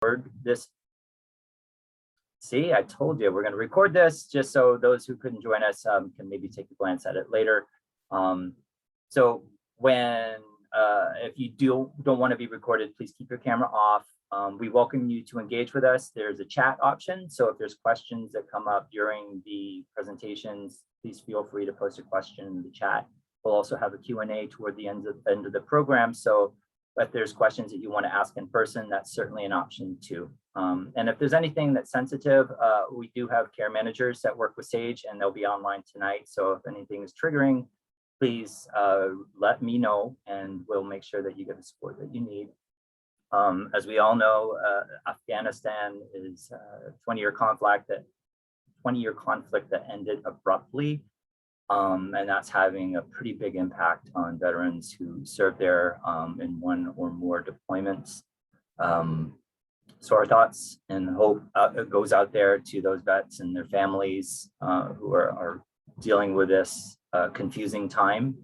record this. See, I told you we're going to record this just so those who couldn't join us can maybe take a glance at it later. So when if you don't want to be recorded, please keep your camera off. We welcome you to engage with us. There's a chat option, so if there's questions that come up during the presentations, please feel free to post a question in the chat. We'll also have a Q&A toward the end of the program, so if there's questions that you want to ask in person, that's certainly an option too. And if there's anything that's sensitive, we do have care managers that work with SAGE, and they'll be online tonight. So if anything is triggering, please let me know, and we'll make sure that you get the support that you need. As we all know, Afghanistan is a 20-year conflict that ended abruptly. And that's having a pretty big impact on veterans who served there in one or more deployments. So our thoughts and hope goes out there to those vets and their families who are dealing with this confusing time.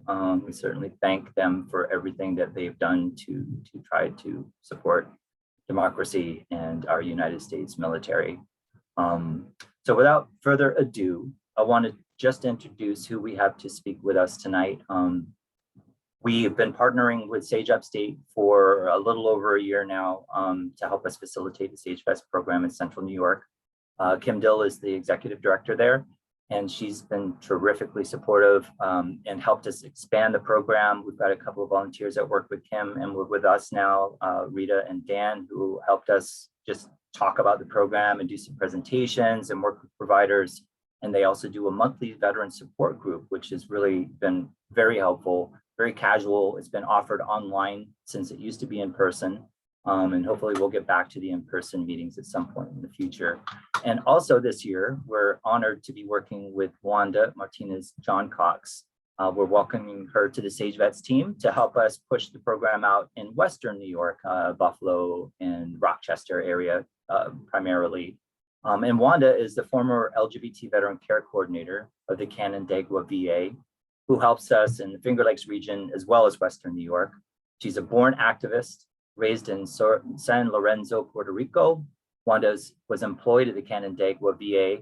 We certainly thank them for everything that they've done to try to support democracy and our United States military. So without further ado, I want to just introduce who we have to speak with us tonight. We have been partnering with Sage Upstate for a little over a year now to help us facilitate the SAGEVets program in Central New York. Kim Dill is the executive director there, and she's been terrifically supportive and helped us expand the program. We've got a couple of volunteers that work with Kim, and we're with us now, Rita and Dan, who helped us just talk about the program and do some presentations and work with providers. And they also do a monthly veteran support group, which has really been very helpful, very casual. It's been offered online since it used to be in person. And hopefully we'll get back to the in-person meetings at some point in the future. And also this year, we're honored to be working with Wanda Martinez John Cox. We're welcoming her to the SAGEVets team to help us push the program out in Western New York, Buffalo and Rochester area primarily. And Wanda is the former LGBT veteran care coordinator of the Canandaigua VA, who helps us in the Finger Lakes region as well as Western New York. She's a born activist, raised in San Lorenzo, Puerto Rico. Wanda was employed at the Canandaigua VA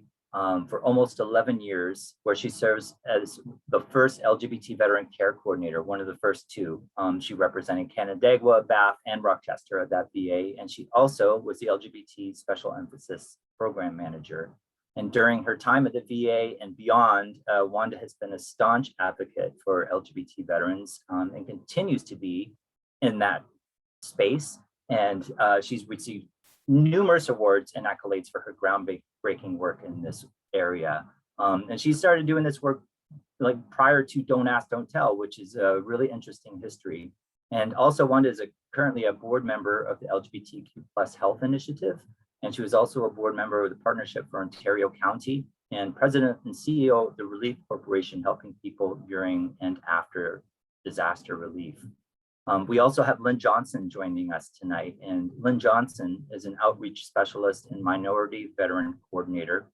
for almost 11 years, where she serves as the first LGBT veteran care coordinator, one of the first two. She represented Canandaigua, Bath, and Rochester at that VA, and she also was the LGBT special emphasis program manager. And during her time at the VA and beyond, Wanda has been a staunch advocate for LGBT veterans and continues to be in that space. And she's received numerous awards and accolades for her groundbreaking work in this area. And she started doing this work like prior to Don't Ask, Don't Tell, which is a really interesting history. And also Wanda is currently a board member of the LGBTQ+ Health Initiative. And she was also a board member of the Partnership for Ontario County and president and CEO of the Relief Corporation, helping people during and after disaster relief. We also have Lynn Johnson joining us tonight, and Lynn Johnson is an outreach specialist and minority veteran coordinator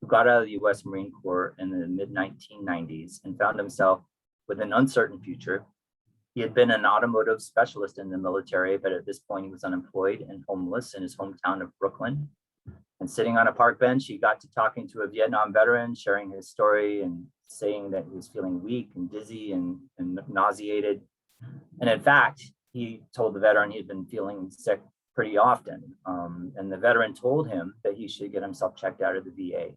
who got out of the U.S. Marine Corps in the mid-1990s and found himself with an uncertain future. He had been an automotive specialist in the military, but at this point he was unemployed and homeless in his hometown of Brooklyn. And sitting on a park bench, he got to talking to a Vietnam veteran, sharing his story and saying that he was feeling weak and dizzy and nauseated. And in fact, he told the veteran he'd been feeling sick pretty often. And the veteran told him that he should get himself checked out of the VA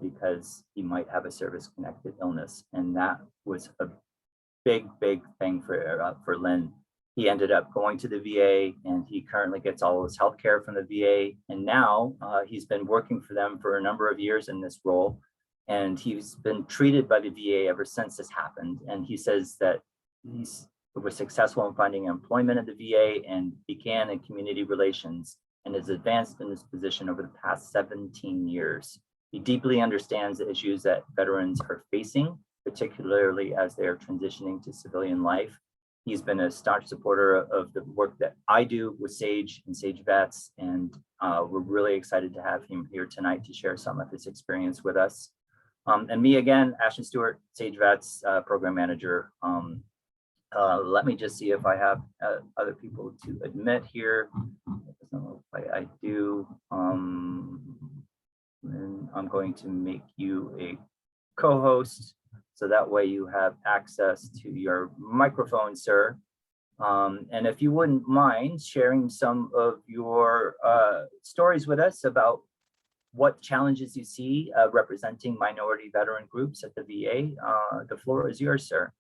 because he might have a service-connected illness. And that was a big thing for Lynn. He ended up going to the VA, and he currently gets all of his health care from the VA. And now he's been working for them for a number of years in this role. And he's been treated by the VA ever since this happened. And he says that he was successful in finding employment at the VA and began in community relations and has advanced in this position over the past 17 years. He deeply understands the issues that veterans are facing, particularly as they are transitioning to civilian life. He's been a staunch supporter of the work that I do with SAGE and SAGEVets, and we're really excited to have him here tonight to share some of his experience with us. And me again, Ashton Stewart, SAGEVets program manager. Let me just see if I have other people to admit here. It doesn't look like I do. And I'm going to make you a co-host, so that way you have access to your microphone, sir. And if you wouldn't mind sharing some of your stories with us about what challenges you see representing minority veteran groups at the VA, the floor is yours, sir.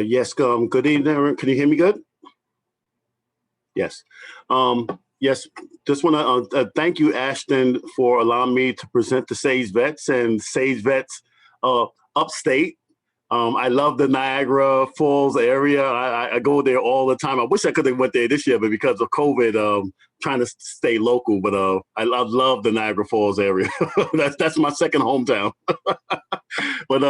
Yes, good evening, everyone. Can you hear me good? Yes. Yes, just want to thank you, Ashton, for allowing me to present the SAGEVets and SAGEVets upstate. I love the Niagara Falls area. I go there all the time. I wish I could have went there this year, but because of COVID, trying to stay local. But I love the Niagara Falls area. that's my second hometown. But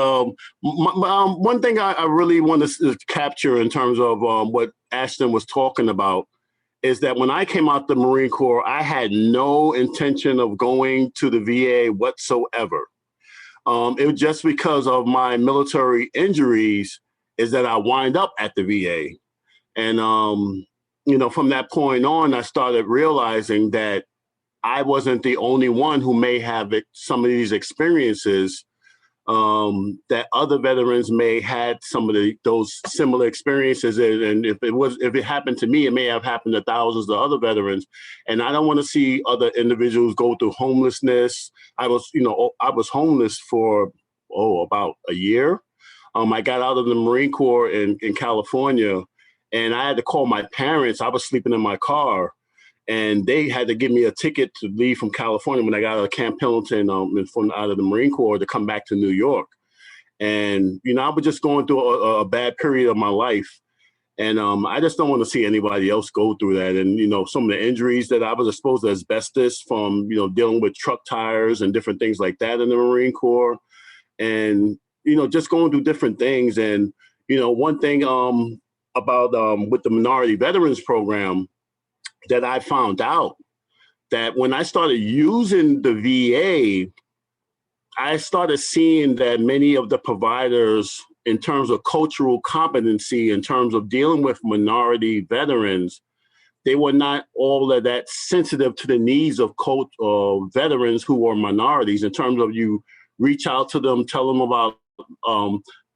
one thing I really want to capture in terms of what Ashton was talking about is that when I came out the Marine Corps, I had no intention of going to the VA whatsoever. It was just because of my military injuries is that I wind up at the VA. And, you know, from that point on, I started realizing that I wasn't the only one who may have some of these experiences, that other veterans may had some of those similar experiences. And if it happened to me, it may have happened to thousands of other veterans. And I don't want to see other individuals go through homelessness. I was homeless for, about a year. I got out of the Marine Corps in California, and I had to call my parents. I was sleeping in my car, and they had to give me a ticket to leave from California when I got out of Camp Pendleton out of the Marine Corps to come back to New York. And, you know, I was just going through a bad period of my life. And I just don't want to see anybody else go through that. And, you know, some of the injuries that I was exposed to, asbestos from, you know, dealing with truck tires and different things like that in the Marine Corps. And, you know, just going through different things. And, you know, one thing about with the Minority Veterans Program, that I found out that when I started using the VA, I started seeing that many of the providers, in terms of cultural competency, in terms of dealing with minority veterans, they were not all of that sensitive to the needs of veterans who are minorities. In terms of you reach out to them, tell them about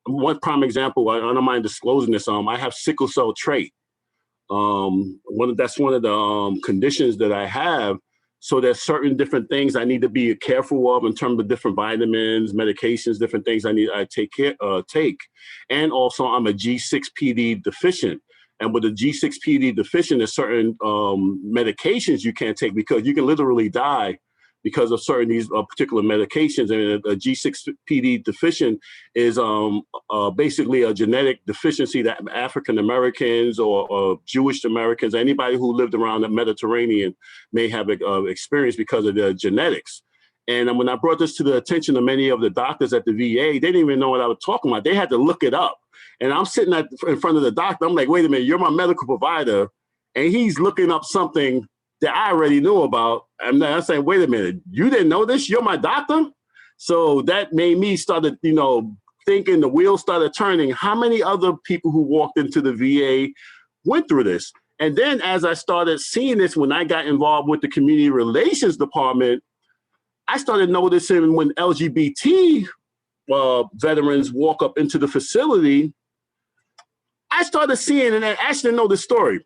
one prime example. I don't mind disclosing this. I have sickle cell trait. That's one of the conditions that I have. So there's certain different things I need to be careful of in terms of different vitamins, medications, different things I take. And also I'm a G6PD deficient. And with a G6PD deficient, there's certain medications you can't take because you can literally die because of certain these particular medications. And a G6PD deficient is basically a genetic deficiency that African Americans or Jewish Americans, anybody who lived around the Mediterranean may have experienced because of their genetics. And when I brought this to the attention of many of the doctors at the VA, they didn't even know what I was talking about. They had to look it up. And I'm sitting in front of the doctor. I'm like, wait a minute, you're my medical provider. And he's looking up something that I already knew about. And I'm saying, wait a minute, you didn't know this? You're my doctor? So that made me started, you know, thinking, the wheels started turning. How many other people who walked into the VA went through this? And then as I started seeing this, when I got involved with the community relations department, I started noticing when LGBT veterans walk up into the facility, I started seeing, and I actually know this story,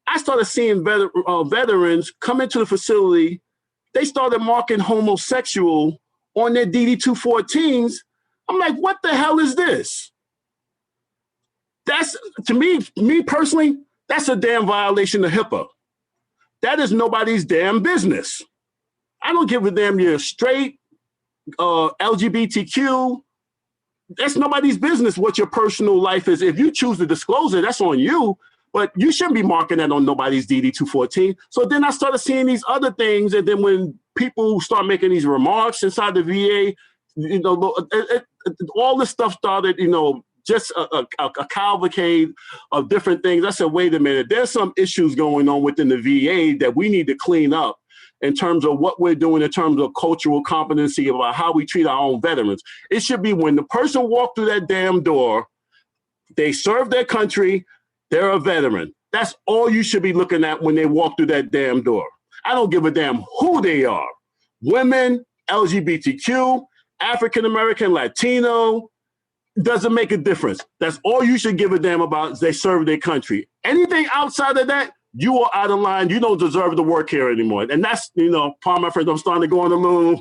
I started seeing veterans come into the facility. They started marking homosexual on their DD-214s. I'm like, what the hell is this? That's, to me personally, that's a damn violation of HIPAA. That is nobody's damn business. I don't give a damn you're straight, LGBTQ. That's nobody's business what your personal life is. If you choose to disclose it, that's on you. But you shouldn't be marking that on nobody's DD-214. So then I started seeing these other things. And then when people start making these remarks inside the VA, you know, all this stuff started, you know, just a cavalcade of different things. I said, wait a minute, there's some issues going on within the VA that we need to clean up. in terms of what we're doing in terms of cultural competency about how we treat our own veterans. It should be when the person walked through that damn door, they served their country, they're a veteran. That's all you should be looking at when they walk through that damn door. I don't give a damn who they are. Women, LGBTQ, African-American, Latino, doesn't make a difference. That's all you should give a damn about is they serve their country. Anything outside of that, you are out of line. You don't deserve to work here anymore. And that's, part of my friends, I'm starting to go on a little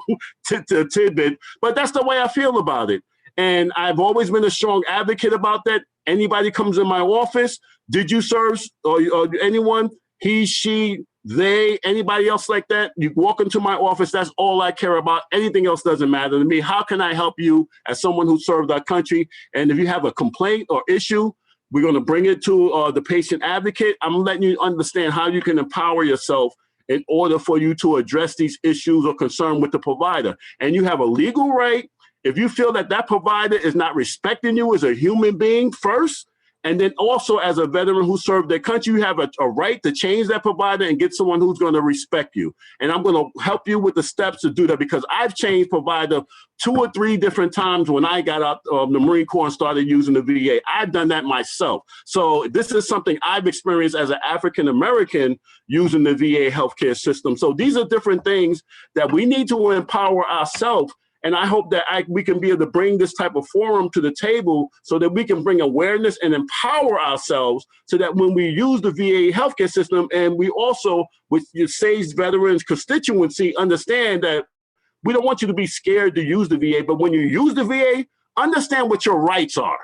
tidbit, but that's the way I feel about it. And I've always been a strong advocate about that. Anybody comes in my office, did you serve, or anyone, he, she, they, anybody else like that, you walk into my office, that's all I care about. Anything else doesn't matter to me. How can I help you as someone who served our country? And if you have a complaint or issue, we're going to bring it to the patient advocate. I'm letting you understand how you can empower yourself in order for you to address these issues or concern with the provider. And you have a legal right. If you feel that that provider is not respecting you as a human being first, and then also as a veteran who served their country, you have a right to change that provider and get someone who's going to respect you. And I'm going to help you with the steps to do that, because I've changed provider 2 or 3 different times when I got out of the Marine Corps and started using the VA. I've done that myself. So this is something I've experienced as an African-American using the VA healthcare system. So these are different things that we need to empower ourselves. And I hope that we can be able to bring this type of forum to the table so that we can bring awareness and empower ourselves so that when we use the VA healthcare system, and we also, with your SAGE veterans constituency, understand that we don't want you to be scared to use the VA, but when you use the VA, understand what your rights are.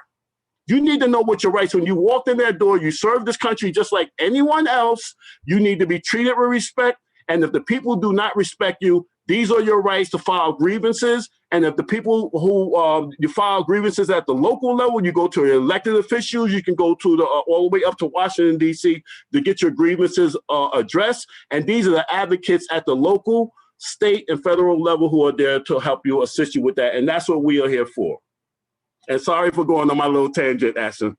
You need to know what your rights are. When you walked in that door, you serve this country just like anyone else. You need to be treated with respect. And if the people do not respect you, these are your rights to file grievances. And if the people who you file grievances at the local level, you go to elected officials, you can go to all the way up to Washington, D.C. to get your grievances addressed. And these are the advocates at the local, state, and federal level who are there to help you, assist you with that. And that's what we are here for. And sorry for going on my little tangent, Ashton.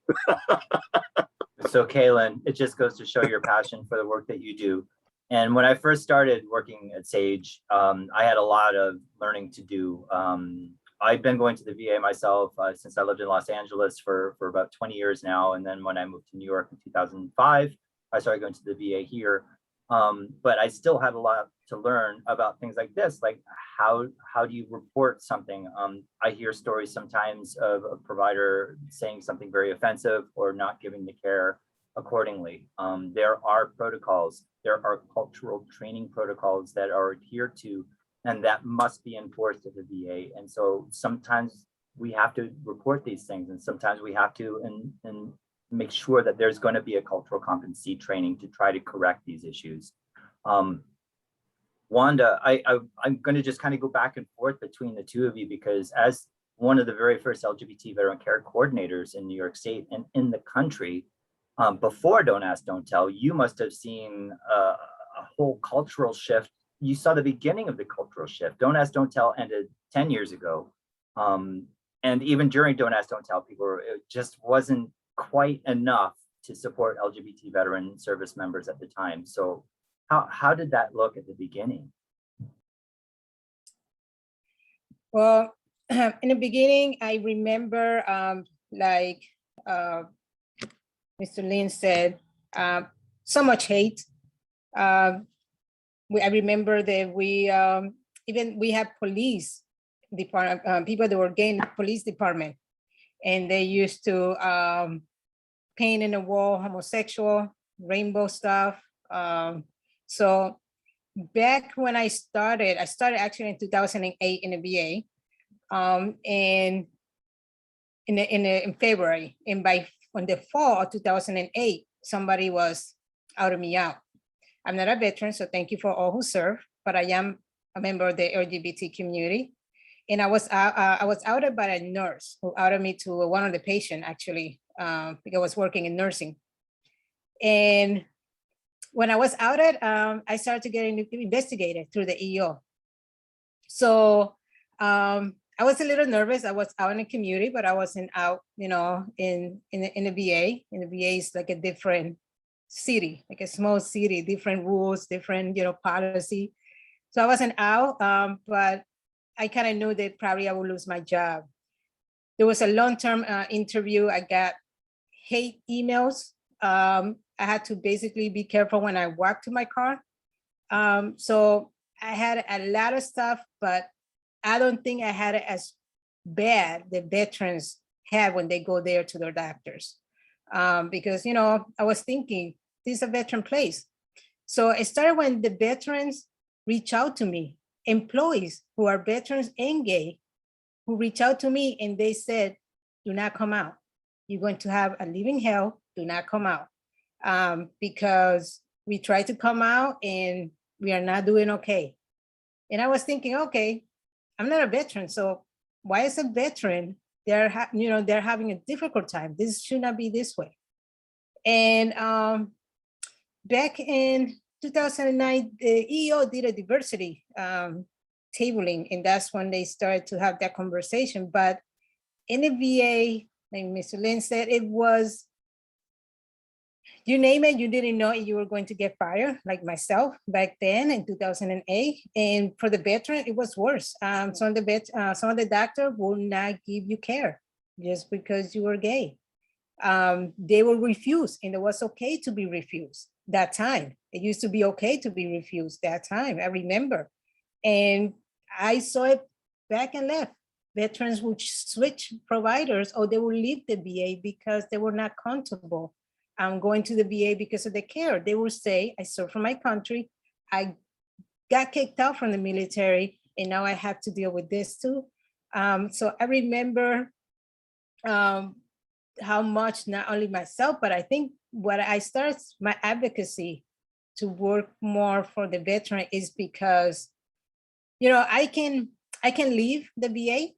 So, Kaylin, it just goes to show your passion for the work that you do. And when I first started working at SAGE, I had a lot of learning to do. I've been going to the VA myself since I lived in Los Angeles for about 20 years now. And then when I moved to New York in 2005, I started going to the VA here. But I still had a lot to learn about things like this, like how do you report something? I hear stories sometimes of a provider saying something very offensive or not giving the care accordingly. There are protocols, there are cultural training protocols that are adhered to, and that must be enforced at the VA. And so sometimes we have to report these things, and sometimes we have to and make sure that there's going to be a cultural competency training to try to correct these issues. Wanda, I'm going to just kind of go back and forth between the two of you, because as one of the very first LGBT veteran care coordinators in New York State and in the country, before Don't Ask, Don't Tell, you must have seen a whole cultural shift. You saw the beginning of the cultural shift. Don't Ask, Don't Tell ended 10 years ago. And even during Don't Ask, Don't Tell, it just wasn't quite enough to support LGBT veteran service members at the time. So how did that look at the beginning? Well, in the beginning, I remember Mr. Lynn said, so much hate. I remember that we have police department, people that were gay in the police department, and they used to paint in the wall homosexual, rainbow stuff. So back when I started actually in 2008 in the VA, and in February, and on the fall of 2008, somebody was outed me out. I'm not a veteran, so thank you for all who serve, but I am a member of the LGBT community. And I was outed by a nurse who outed me to one of the patients, actually, because I was working in nursing. And when I was outed, I started to get investigated through the EO. So I was a little nervous. I was out in the community, but I wasn't out, in the VA. And the VA is like a different city, like a small city, different rules, different, policy. So I wasn't out, but I kind of knew that probably I would lose my job. There was a long-term interview. I got hate emails. I had to basically be careful when I walked to my car. So I had a lot of stuff, but I don't think I had it as bad the veterans have when they go there to their doctors. Because, you know, I was thinking, this is a veteran place. So it started when the veterans reach out to me, employees who are veterans and gay, who reach out to me and they said, do not come out. You're going to have a living hell, do not come out. Because we tried to come out and we are not doing okay. And I was thinking, okay, I'm not a veteran, so why is a veteran, they're having a difficult time. This should not be this way. And back in 2009, the EO did a diversity tabling, and that's when they started to have that conversation. But in the VA, like Mr. Lynn said, it was, you name it, you didn't know you were going to get fired, like myself back then in 2008. And for the veteran, it was worse. Some of the doctors will not give you care just because you were gay. They will refuse, and it was okay to be refused that time. It used to be okay to be refused that time, I remember. And I saw it back and left. Veterans would switch providers, or they would leave the VA because they were not comfortable going to the VA because of the care. They would say, I served for my country, I got kicked out from the military, and now I have to deal with this too. So I remember how much, not only myself, but I think what I started my advocacy to work more for the veteran is because, you know, I can leave the VA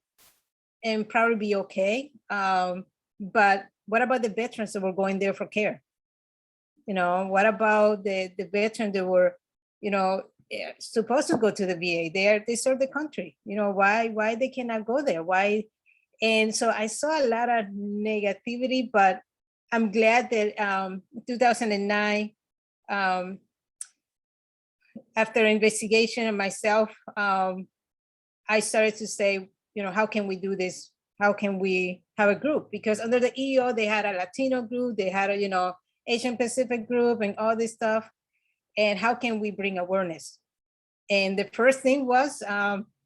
and probably be okay. But what about the veterans that were going there for care? You know, what about the veterans that were, you know, supposed to go to the VA? They serve the country. You know, why they cannot go there? Why? And so I saw a lot of negativity, but I'm glad that 2009, after investigation of myself, I started to say, you know, how can we do this? How can we have a group? Because under the EO, they had a Latino group, they had a, you know, Asian Pacific group and all this stuff. And how can we bring awareness? And the first thing was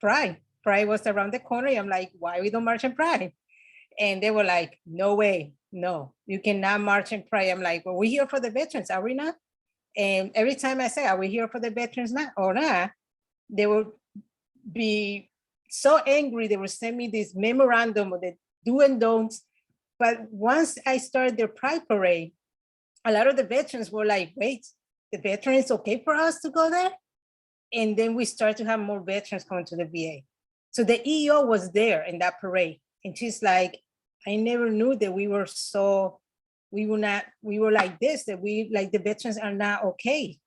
Pride. Pride was around the corner. I'm like, why we don't march in Pride? And they were like, no way, no, you cannot march in Pride. I'm like, well, we're here for the veterans, are we not? And every time I say, are we here for the veterans not or not? They would be so angry. They would send me this memorandum of the do and don'ts. But once I started the Pride Parade, a lot of the veterans were like, wait, the veterans okay for us to go there? And then we start to have more veterans coming to the VA. So the EO was there in that parade. And she's like, I never knew that we were like this, that the veterans are not okay.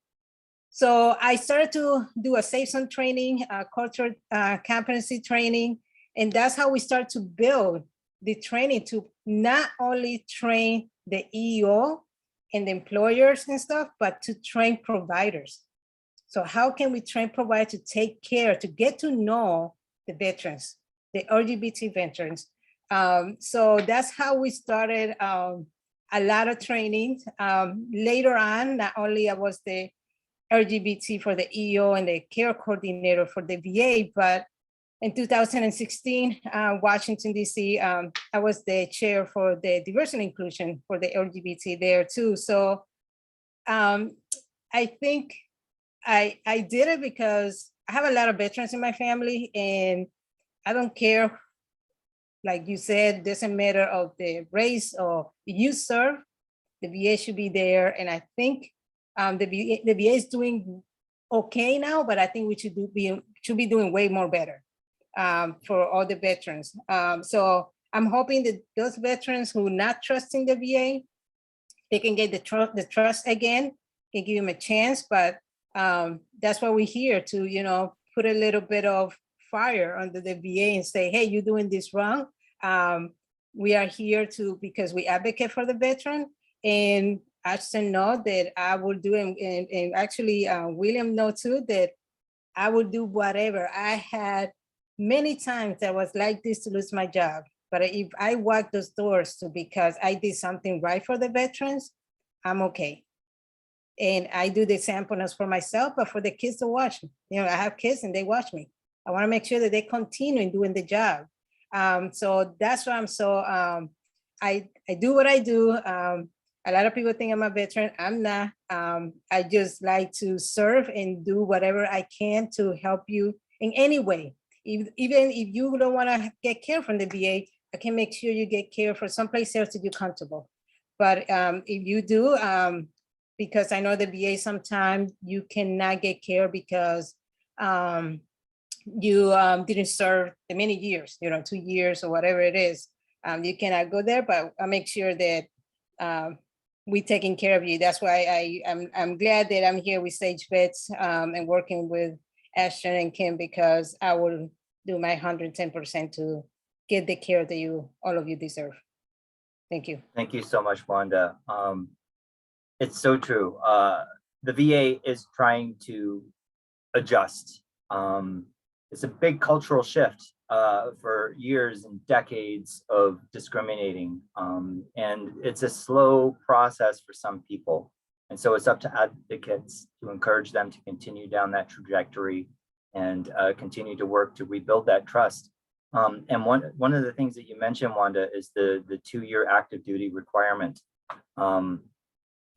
So I started to do a safe zone training, cultural competency training. And that's how we start to build the training to not only train the EO and the employers and stuff, but to train providers. So how can we train providers to take care, to get to know the veterans, the LGBT veterans? So that's how we started a lot of trainings. Later on, not only I was the LGBT for the EO and the care coordinator for the VA, but in 2016, Washington, DC, I was the chair for the diversity and inclusion for the LGBT there too. So I think I did it because I have a lot of veterans in my family, and I don't care, like you said, doesn't matter of the race or you serve, the VA should be there. And I think the VA is doing okay now, but I think we should be doing way more better for all the veterans. So I'm hoping that those veterans who are not trusting the VA, they can get the trust again, can give them a chance. But that's why we're here to, you know, put a little bit of fire under the VA and say, hey, you're doing this wrong. We are here because we advocate for the veteran. And Ashton know that I will do, and actually William know too, that I would do whatever. I had many times that was like this to lose my job. But if I walk those doors because I did something right for the veterans, I'm okay. And I do the samples for myself, but for the kids to watch me. You know, I have kids and they watch me. I want to make sure that they continue doing the job. So that's why I'm so, I do what I do. A lot of people think I'm a veteran. I'm not. I just like to serve and do whatever I can to help you in any way. Even if you don't want to get care from the VA, I can make sure you get care for someplace else that you're comfortable. But if you do, because I know the VA sometimes you cannot get care because you didn't serve the many years, 2 years or whatever it is. You cannot go there, but I make sure that we taking care of you. That's why I'm glad that I'm here with SAGEVets and working with Ashton and Kim, because I will do my 110% to get the care that all of you deserve. Thank you. Thank you so much, Wanda. It's so true. The VA is trying to adjust. It's a big cultural shift for years and decades of discriminating. And it's a slow process for some people. And so it's up to advocates to encourage them to continue down that trajectory and continue to work to rebuild that trust. And one of the things that you mentioned, Wanda, is the 2-year active duty requirement.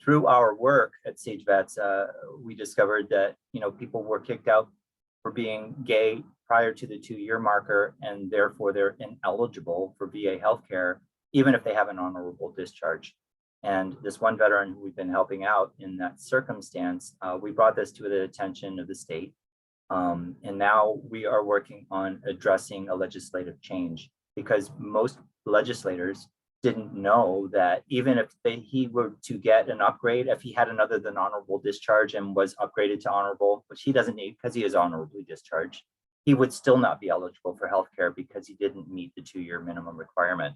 Through our work at SAGEVets, we discovered that people were kicked out for being gay prior to the 2-year marker, and therefore they're ineligible for VA healthcare, even if they have an honorable discharge. And this one veteran who we've been helping out in that circumstance, we brought this to the attention of the state. And now we are working on addressing a legislative change, because most legislators didn't know that even if he were to get an upgrade, if he had an other than honorable discharge and was upgraded to honorable, which he doesn't need because he is honorably discharged, he would still not be eligible for healthcare because he didn't meet the 2-year minimum requirement.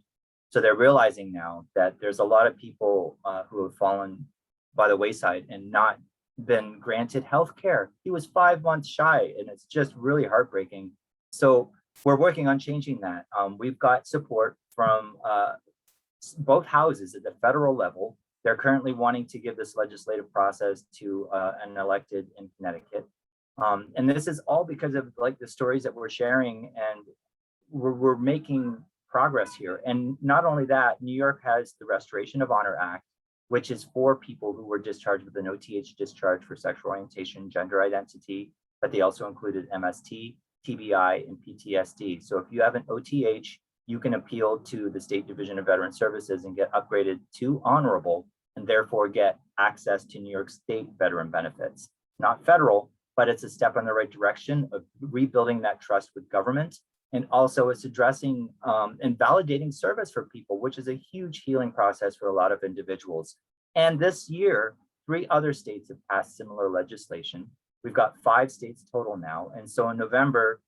So they're realizing now that there's a lot of people who have fallen by the wayside and not been granted healthcare. He was 5 months shy, and it's just really heartbreaking. So we're working on changing that. We've got support from both houses at the federal level. They're currently wanting to give this legislative process to an elected in Connecticut. And this is all because of the stories that we're sharing, and we're making progress here. And not only that, New York has the Restoration of Honor Act, which is for people who were discharged with an OTH discharge for sexual orientation, gender identity, but they also included MST, TBI, and PTSD. So if you have an OTH, you can appeal to the State Division of Veteran Services and get upgraded to honorable, and therefore get access to New York State veteran benefits. Not federal, but it's a step in the right direction of rebuilding that trust with government. And also it's addressing and validating service for people, which is a huge healing process for a lot of individuals. And this year, 3 other states have passed similar legislation. We've got 5 states total now. And so in November,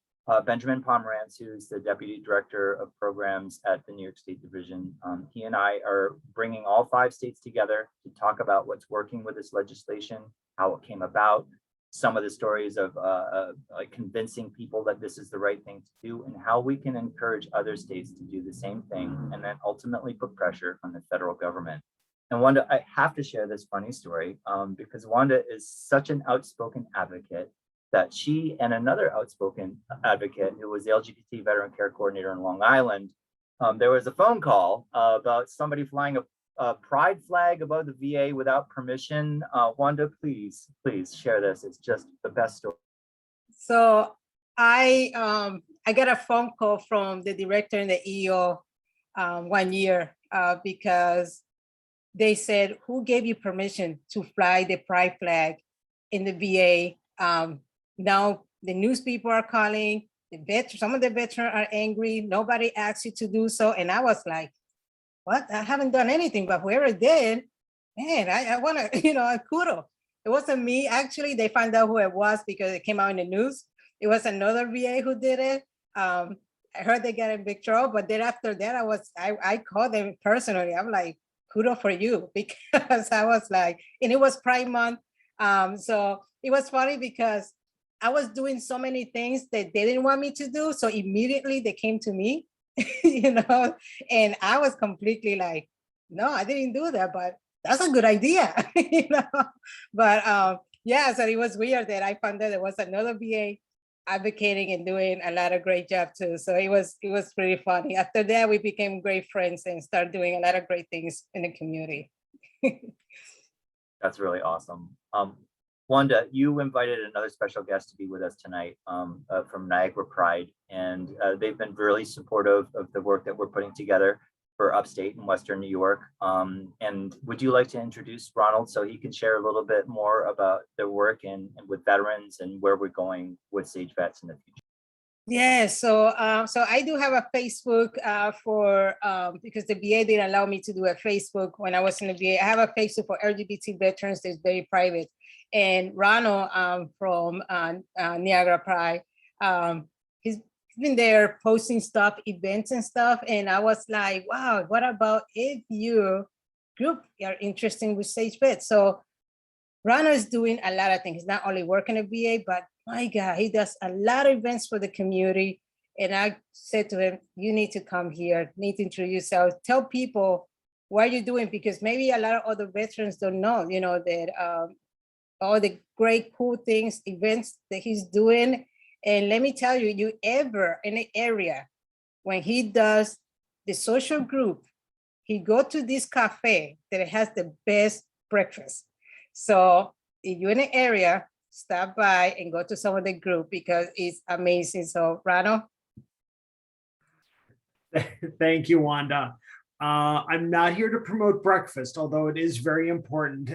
Benjamin Pomerantz, who's the Deputy Director of Programs at the New York State Division, he and I are bringing all 5 states together to talk about what's working with this legislation, how it came about, some of the stories of convincing people that this is the right thing to do, and how we can encourage other states to do the same thing, and then ultimately put pressure on the federal government. And Wanda, I have to share this funny story because Wanda is such an outspoken advocate that she and another outspoken advocate, who was the LGBT veteran care coordinator in Long Island, there was a phone call about somebody flying a pride flag above the VA without permission. Wanda, please share this. It's just the best story. So I got a phone call from the director and the EO one year because they said, who gave you permission to fly the pride flag in the VA? Now the news people are calling, some of the veterans are angry. Nobody asked you to do so. And I was like, what? I haven't done anything, but whoever did, man, I want to, kudos. It wasn't me. Actually, they found out who it was because it came out in the news. It was another VA who did it. I heard they got in big trouble, but then after that, I called them personally. I'm like, kudos for you, because I was like, and it was Pride Month. So it was funny because I was doing so many things that they didn't want me to do. So immediately they came to me, you know, and I was completely like, no, I didn't do that, but that's a good idea, you know. But yeah, so it was weird that I found that there was another VA advocating and doing a lot of great job too. So it was pretty funny. After that, we became great friends and started doing a lot of great things in the community. That's really awesome. Wanda, you invited another special guest to be with us tonight from Niagara Pride, and they've been really supportive of the work that we're putting together for upstate and Western New York. And would you like to introduce Ronald so he can share a little bit more about their work and with veterans and where we're going with SAGEVets in the future? Yeah, so I do have a Facebook because the VA didn't allow me to do a Facebook when I was in the VA. I have a Facebook for LGBT veterans that's very private. And Ronald from Niagara Pride, he's been there posting stuff, events and stuff. And I was like, wow, what about if your group are interested with SAGEVets? So Ronald is doing a lot of things. He's not only working at VA, but my God, he does a lot of events for the community. And I said to him, you need to come here, need to introduce yourself, tell people what you're doing, because maybe a lot of other veterans don't know, you know, that all the great, cool things, events that he's doing. And let me tell you, you ever in the area, when he does the social group, he go to this cafe that has the best breakfast. So if you're in the area, stop by and go to some of the group because it's amazing. So Ronald. Thank you, Wanda. I'm not here to promote breakfast, although it is very important.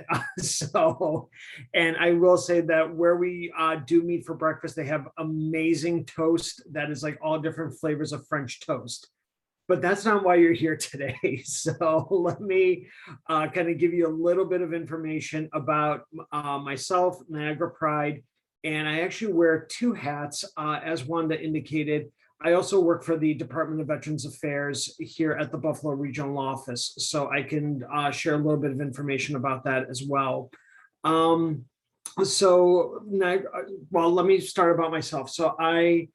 And I will say that where we do meet for breakfast, they have amazing toast that is like all different flavors of French toast. But that's not why you're here today. So let me kind of give you a little bit of information about myself, Niagara Pride, and I actually wear two hats, as Wanda indicated. I also work for the Department of Veterans Affairs here at the Buffalo Regional Office, so I can share a little bit of information about that as well. Well, let me start about myself. So I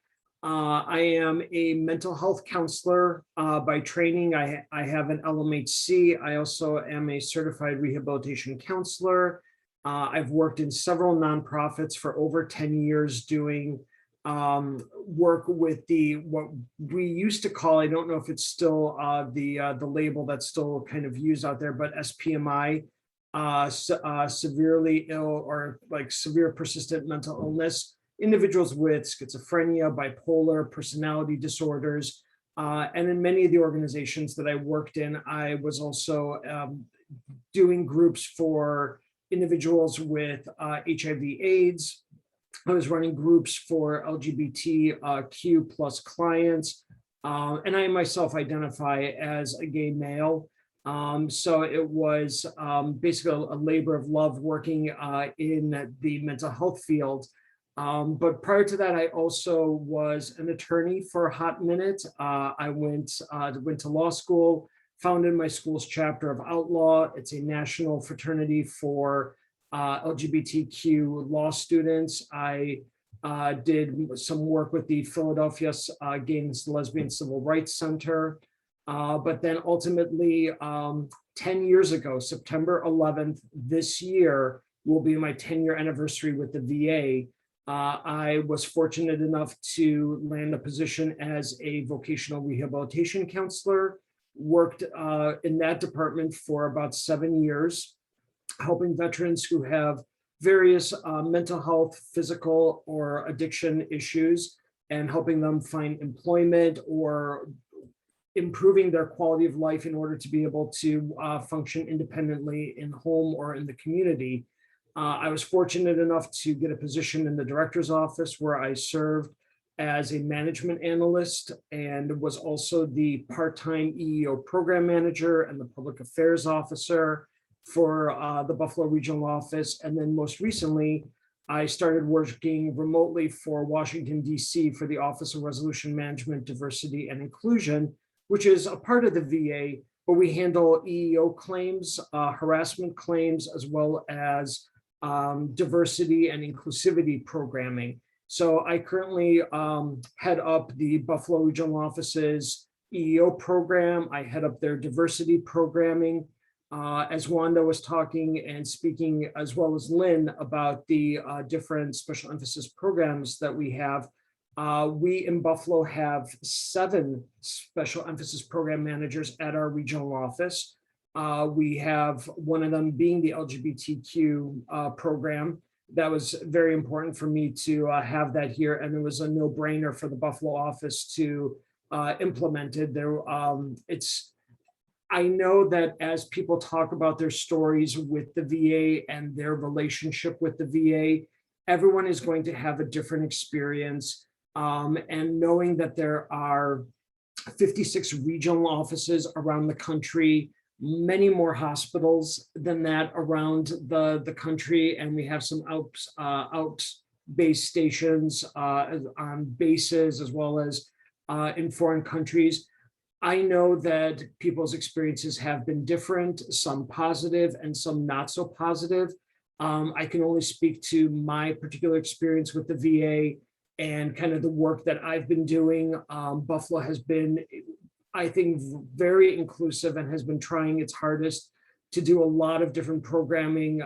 am a mental health counselor by training. I have an LMHC. I also am a certified rehabilitation counselor. I've worked in several nonprofits for over 10 years doing work with what we used to call, I don't know if it's still the label that's still kind of used out there, but SPMI, severely ill or like severe persistent mental illness, individuals with schizophrenia, bipolar, personality disorders. And in many of the organizations that I worked in, I was also doing groups for individuals with HIV/AIDS. I was running groups for LGBTQ plus clients, and I myself identify as a gay male. So it was basically a labor of love working in the mental health field. But prior to that, I also was an attorney for a hot minute. I went to law school, founded my school's chapter of Outlaw. It's a national fraternity for LGBTQ law students. I did some work with the Philadelphia Gay and Lesbian Civil Rights Center. But then ultimately, 10 years ago, September 11th this year will be my 10-year anniversary with the VA. I was fortunate enough to land a position as a vocational rehabilitation counselor, worked in that department for about 7 years, helping veterans who have various mental health, physical, or addiction issues, and helping them find employment or improving their quality of life in order to be able to function independently in home or in the community. I was fortunate enough to get a position in the director's office where I served as a management analyst and was also the part-time EEO program manager and the public affairs officer for the Buffalo Regional Office. And then most recently, I started working remotely for Washington, D.C. for the Office of Resolution Management, Diversity and Inclusion, which is a part of the VA, but we handle EEO claims, harassment claims, as well as diversity and inclusivity programming. So I currently head up the Buffalo Regional Office's EEO program. I head up their diversity programming. As Wanda was talking and speaking, as well as Lynn, about the different special emphasis programs that we have. We in Buffalo have 7 special emphasis program managers at our regional office. We have one of them being the LGBTQ program. That was very important for me to have that here, and it was a no-brainer for the Buffalo office to implement it. I know that as people talk about their stories with the VA and their relationship with the VA, everyone is going to have a different experience. And knowing that there are 56 regional offices around the country, many more hospitals than that around the country, and we have some out base stations on bases as well as in foreign countries. I know that people's experiences have been different, some positive and some not so positive. I can only speak to my particular experience with the VA and kind of the work that I've been doing. Buffalo has been, I think, very inclusive and has been trying its hardest to do a lot of different programming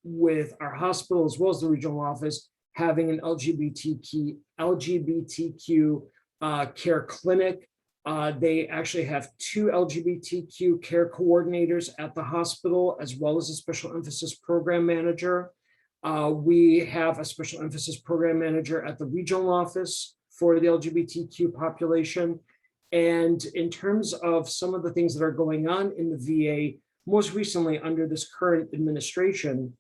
with our hospital as well as the regional office, having an LGBTQ care clinic. They actually have 2 LGBTQ care coordinators at the hospital, as well as a special emphasis program manager. We have a special emphasis program manager at the regional office for the LGBTQ population. And in terms of some of the things that are going on in the VA, most recently under this current administration,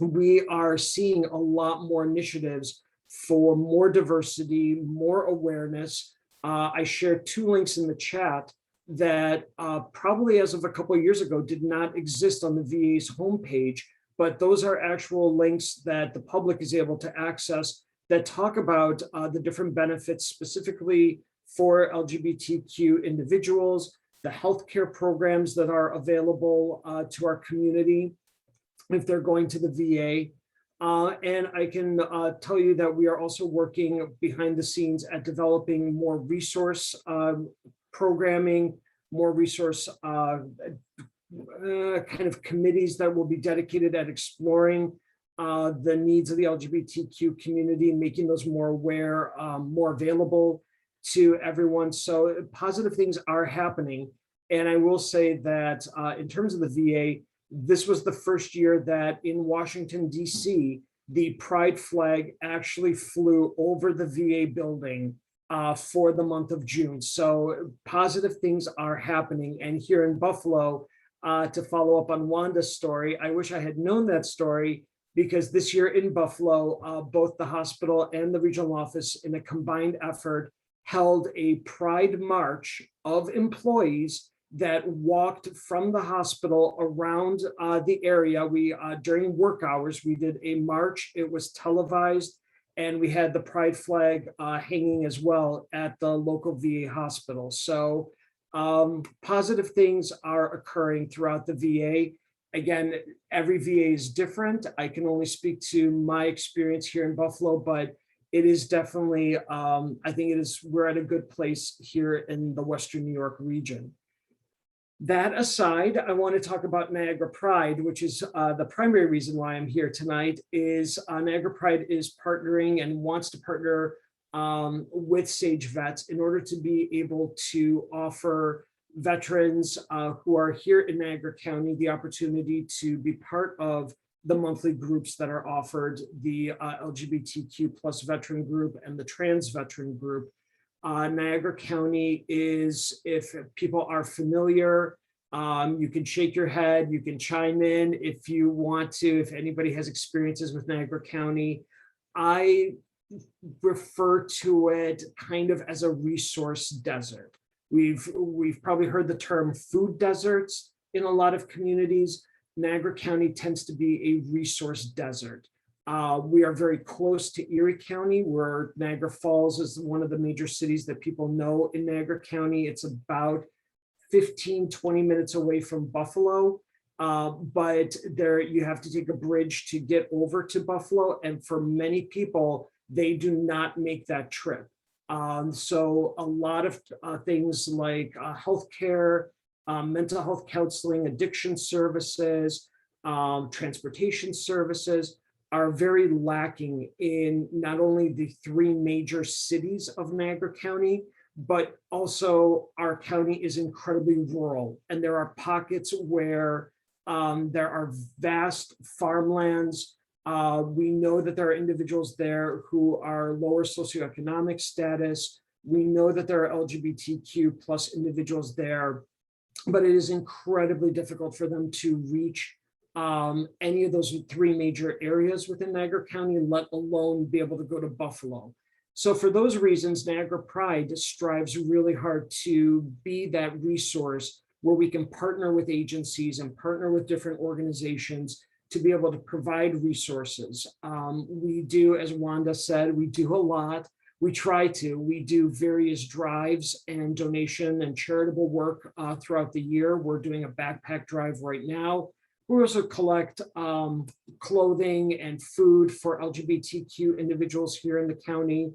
we are seeing a lot more initiatives for more diversity, more awareness. I shared 2 links in the chat that probably as of a couple of years ago did not exist on the VA's homepage, but those are actual links that the public is able to access that talk about the different benefits specifically for LGBTQ individuals, the healthcare programs that are available to our community if they're going to the VA. And I can tell you that we are also working behind the scenes at developing more resource programming, more resource kind of committees that will be dedicated at exploring the needs of the LGBTQ community, making those more aware, more available to everyone. So positive things are happening. And I will say that in terms of the VA, this was the first year that in Washington, D.C., the pride flag actually flew over the VA building for the month of June. So positive things are happening. And here in Buffalo, to follow up on Wanda's story, I wish I had known that story, because this year in Buffalo, both the hospital and the regional office in a combined effort held a pride march of employees that walked from the hospital around the area. We during work hours, we did a march. It was televised, and we had the pride flag hanging as well at the local VA hospital. So positive things are occurring throughout the VA. Again, every VA is different. I can only speak to my experience here in Buffalo, but it is definitely, I think we're at a good place here in the Western New York region. That aside, I want to talk about Niagara Pride, which is the primary reason why I'm here tonight. Is Niagara Pride is partnering and wants to partner with SAGEVets in order to be able to offer veterans who are here in Niagara County the opportunity to be part of the monthly groups that are offered, the LGBTQ plus veteran group and the trans veteran group. Niagara County is, if people are familiar, you can shake your head, you can chime in if you want to, if anybody has experiences with Niagara County. I refer to it kind of as a resource desert. We've probably heard the term food deserts in a lot of communities. Niagara County tends to be a resource desert. We are very close to Erie County, where Niagara Falls is one of the major cities that people know in Niagara County. It's about 15-20 minutes away from Buffalo, but there you have to take a bridge to get over to Buffalo. And for many people, they do not make that trip. So a lot of things like healthcare, mental health counseling, addiction services, transportation services are very lacking in not only the 3 major cities of Niagara County, but also our county is incredibly rural. And there are pockets where there are vast farmlands. We know that there are individuals there who are lower socioeconomic status. We know that there are LGBTQ plus individuals there, but it is incredibly difficult for them to reach any of those 3 major areas within Niagara County, let alone be able to go to Buffalo. So for those reasons, Niagara Pride strives really hard to be that resource where we can partner with agencies and partner with different organizations to be able to provide resources. We do, as Wanda said, we do a lot. We try to. We do various drives and donation and charitable work throughout the year. We're doing a backpack drive right now. We also collect clothing and food for LGBTQ individuals here in the county.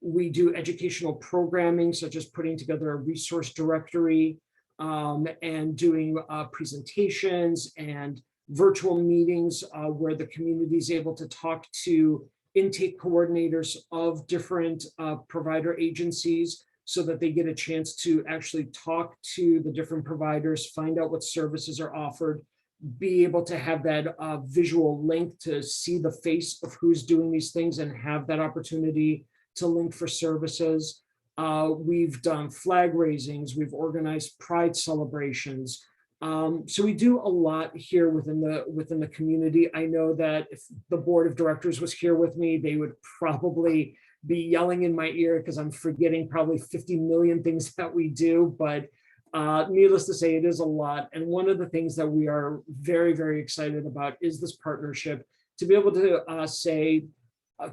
We do educational programming, such as putting together a resource directory and doing presentations and virtual meetings where the community is able to talk to intake coordinators of different provider agencies so that they get a chance to actually talk to the different providers, find out what services are offered, be able to have that visual link to see the face of who's doing these things and have that opportunity to link for services. We've done flag raisings, we've organized pride celebrations. So we do a lot here within the community. I know that if the board of directors was here with me, they would probably be yelling in my ear because I'm forgetting probably 50 million things that we do, but needless to say, it is a lot. And one of the things that we are very, very excited about is this partnership to be able to say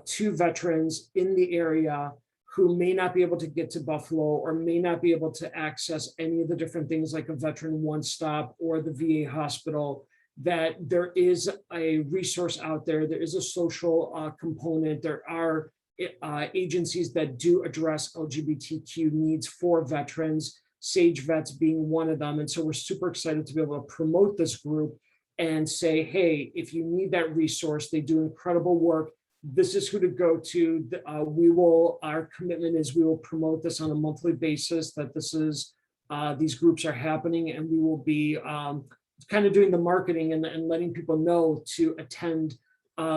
to veterans in the area who may not be able to get to Buffalo or may not be able to access any of the different things like a Veteran One Stop or the VA hospital, that there is a resource out there. There is a social component. There are agencies that do address LGBTQ needs for veterans, SAGEVets being one of them. And so we're super excited to be able to promote this group and say, hey, if you need that resource, they do incredible work. This is who to go to. Our commitment is we will promote this on a monthly basis, that this is, these groups are happening, and we will be kind of doing the marketing and letting people know to attend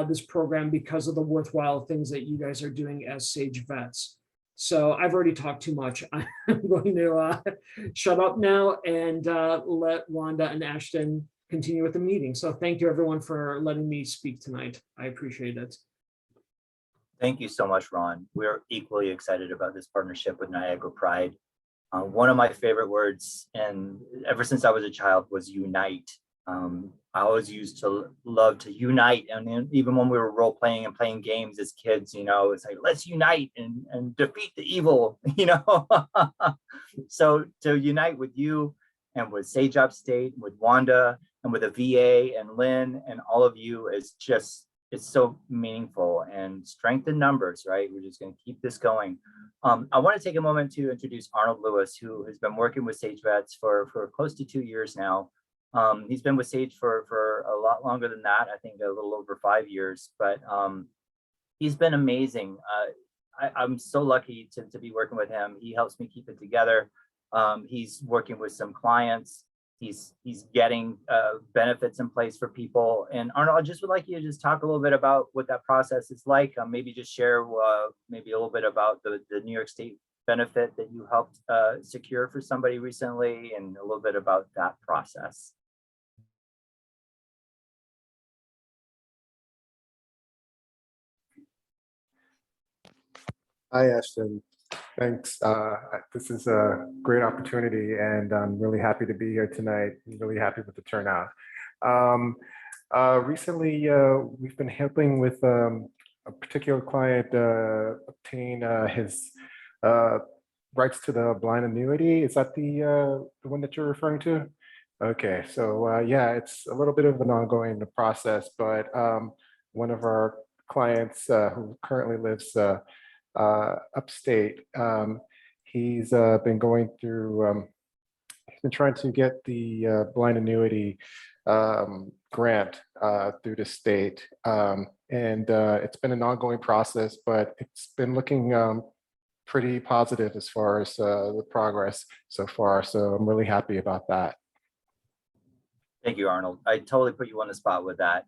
this program because of the worthwhile things that you guys are doing as SAGEVets. So I've already talked too much. I'm going to shut up now and let Wanda and Ashton continue with the meeting. So thank you everyone for letting me speak tonight. I appreciate it. Thank you so much, Ron. We're equally excited about this partnership with Niagara Pride. One of my favorite words, and ever since I was a child, was unite. I always used to love to unite. And even when we were role playing and playing games as kids, you know, it's like, let's unite and defeat the evil, you know. So to unite with you and with Sage Upstate, with Wanda and with the VA and Lynn and all of you is just, it's so meaningful, and strength in numbers, right? We're just going to keep this going. I want to take a moment to introduce Arnold Lewis, who has been working with SAGEVets for close to 2 years now. He's been with Sage for a lot longer than that, I think a little over 5 years, but he's been amazing. I'm so lucky to be working with him. He helps me keep it together. He's working with some clients. He's getting benefits in place for people. And Arnold, I just would like you to just talk a little bit about what that process is like. Maybe just share maybe a little bit about the New York State benefit that you helped secure for somebody recently, and a little bit about that process. Hi, Ashton. Thanks. This is a great opportunity, and I'm really happy to be here tonight. I'm really happy with the turnout. Recently, we've been helping with a particular client obtain his rights to the blind annuity. Is that the one that you're referring to? Okay, so yeah, it's a little bit of an ongoing process, but one of our clients who currently lives upstate. He's been going through, he's been trying to get the blind annuity grant through the state. And it's been an ongoing process, but it's been looking pretty positive as far as the progress so far. So I'm really happy about that. Thank you, Arnold. I totally put you on the spot with that.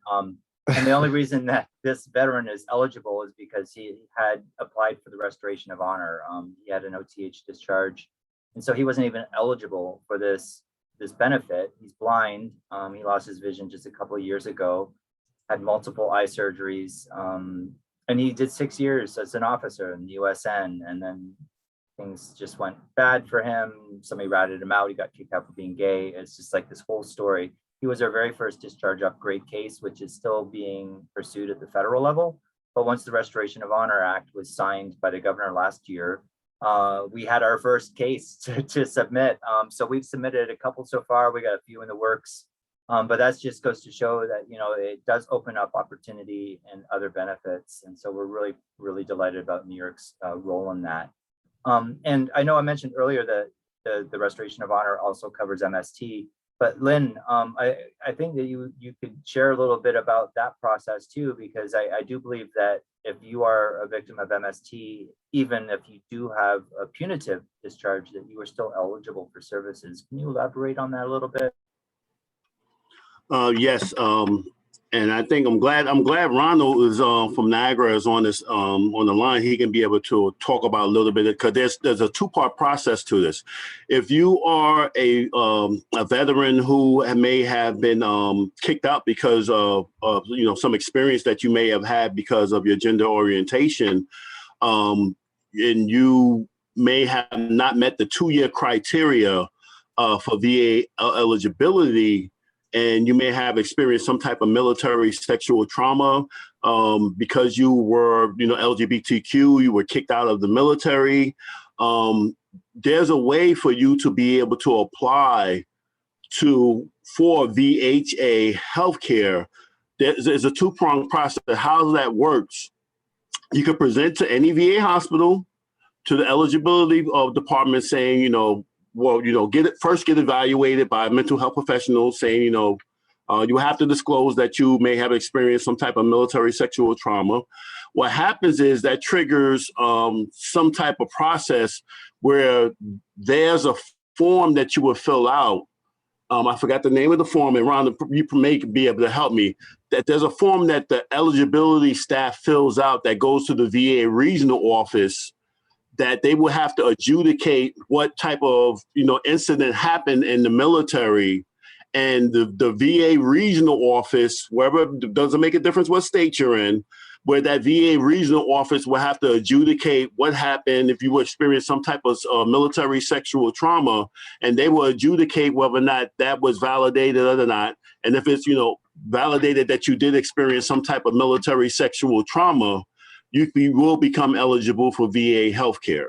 And the only reason that this veteran is eligible is because he had applied for the restoration of honor. He had an OTH discharge. And so he wasn't even eligible for this benefit. He's blind. He lost his vision just a couple of years ago, had multiple eye surgeries. And he did 6 years as an officer in the USN. And then things just went bad for him. Somebody ratted him out. He got kicked out for being gay. It's just like this whole story. He was our very first discharge upgrade case, which is still being pursued at the federal level. But once the Restoration of Honor Act was signed by the governor last year, we had our first case to submit. So we've submitted a couple so far. We got a few in the works. But that just goes to show that, you know, it does open up opportunity and other benefits. And so we're really, really delighted about New York's role in that. And I know I mentioned earlier that the Restoration of Honor also covers MST. But Lynn, I think that you could share a little bit about that process too, because I do believe that if you are a victim of MST, even if you do have a punitive discharge, that you are still eligible for services. Can you elaborate on that a little bit? Yes, and I think I'm glad Ronald is from Niagara is on this on the line. He can be able to talk about a little bit, because there's a two-part process to this. If you are a veteran who may have been kicked out because of some experience that you may have had because of your gender orientation, and you may have not met the 2-year criteria for VA eligibility, and you may have experienced some type of military sexual trauma because you were, LGBTQ, you were kicked out of the military. There's a way for you to be able to apply for VHA healthcare. There's a two-pronged process. How that works, you can present to any VA hospital, to the eligibility department, saying, get evaluated by a mental health professional, saying, you have to disclose that you may have experienced some type of military sexual trauma. What happens is that triggers some type of process where there's a form that you will fill out. I forgot the name of the form, and Ron, you may be able to help me. That there's a form that the eligibility staff fills out that goes to the VA regional office, that they will have to adjudicate what type of incident happened in the military, and the VA regional office, wherever, doesn't make a difference what state you're in, where that VA regional office will have to adjudicate what happened if you experienced some type of military sexual trauma, and they will adjudicate whether or not that was validated or not. And if it's validated that you did experience some type of military sexual trauma, you will become eligible for VA healthcare.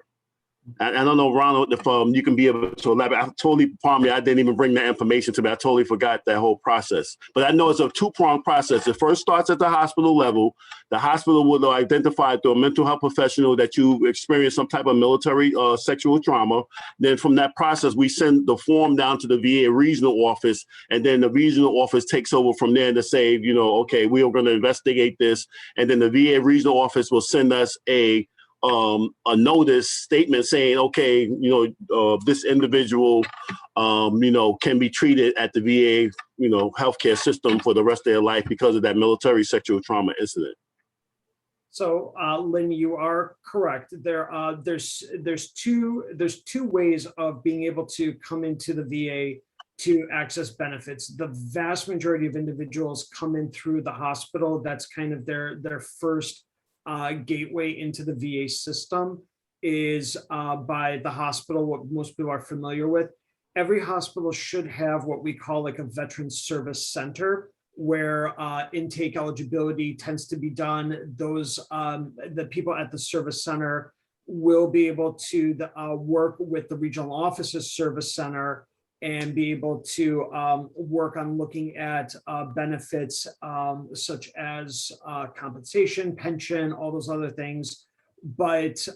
I don't know, Ronald, if you can be able to elaborate. I didn't even bring that information to me. I totally forgot that whole process. But I know it's a two-pronged process. It first starts at the hospital level. The hospital will identify through a mental health professional that you experienced some type of military sexual trauma. Then from that process, we send the form down to the VA regional office, and then the regional office takes over from there to say, okay, we are going to investigate this. And then the VA regional office will send us a notice statement saying, okay, this individual, can be treated at the VA, healthcare system for the rest of their life because of that military sexual trauma incident. So, Lynn, you are correct. There's two ways of being able to come into the VA to access benefits. The vast majority of individuals come in through the hospital. That's kind of their first gateway into the VA system, is by the hospital, what most people are familiar with. Every hospital should have what we call like a Veterans Service Center, where intake eligibility tends to be done. Those the people at the service center will be able to work with the regional offices service center and be able to work on looking at benefits such as compensation, pension, all those other things. But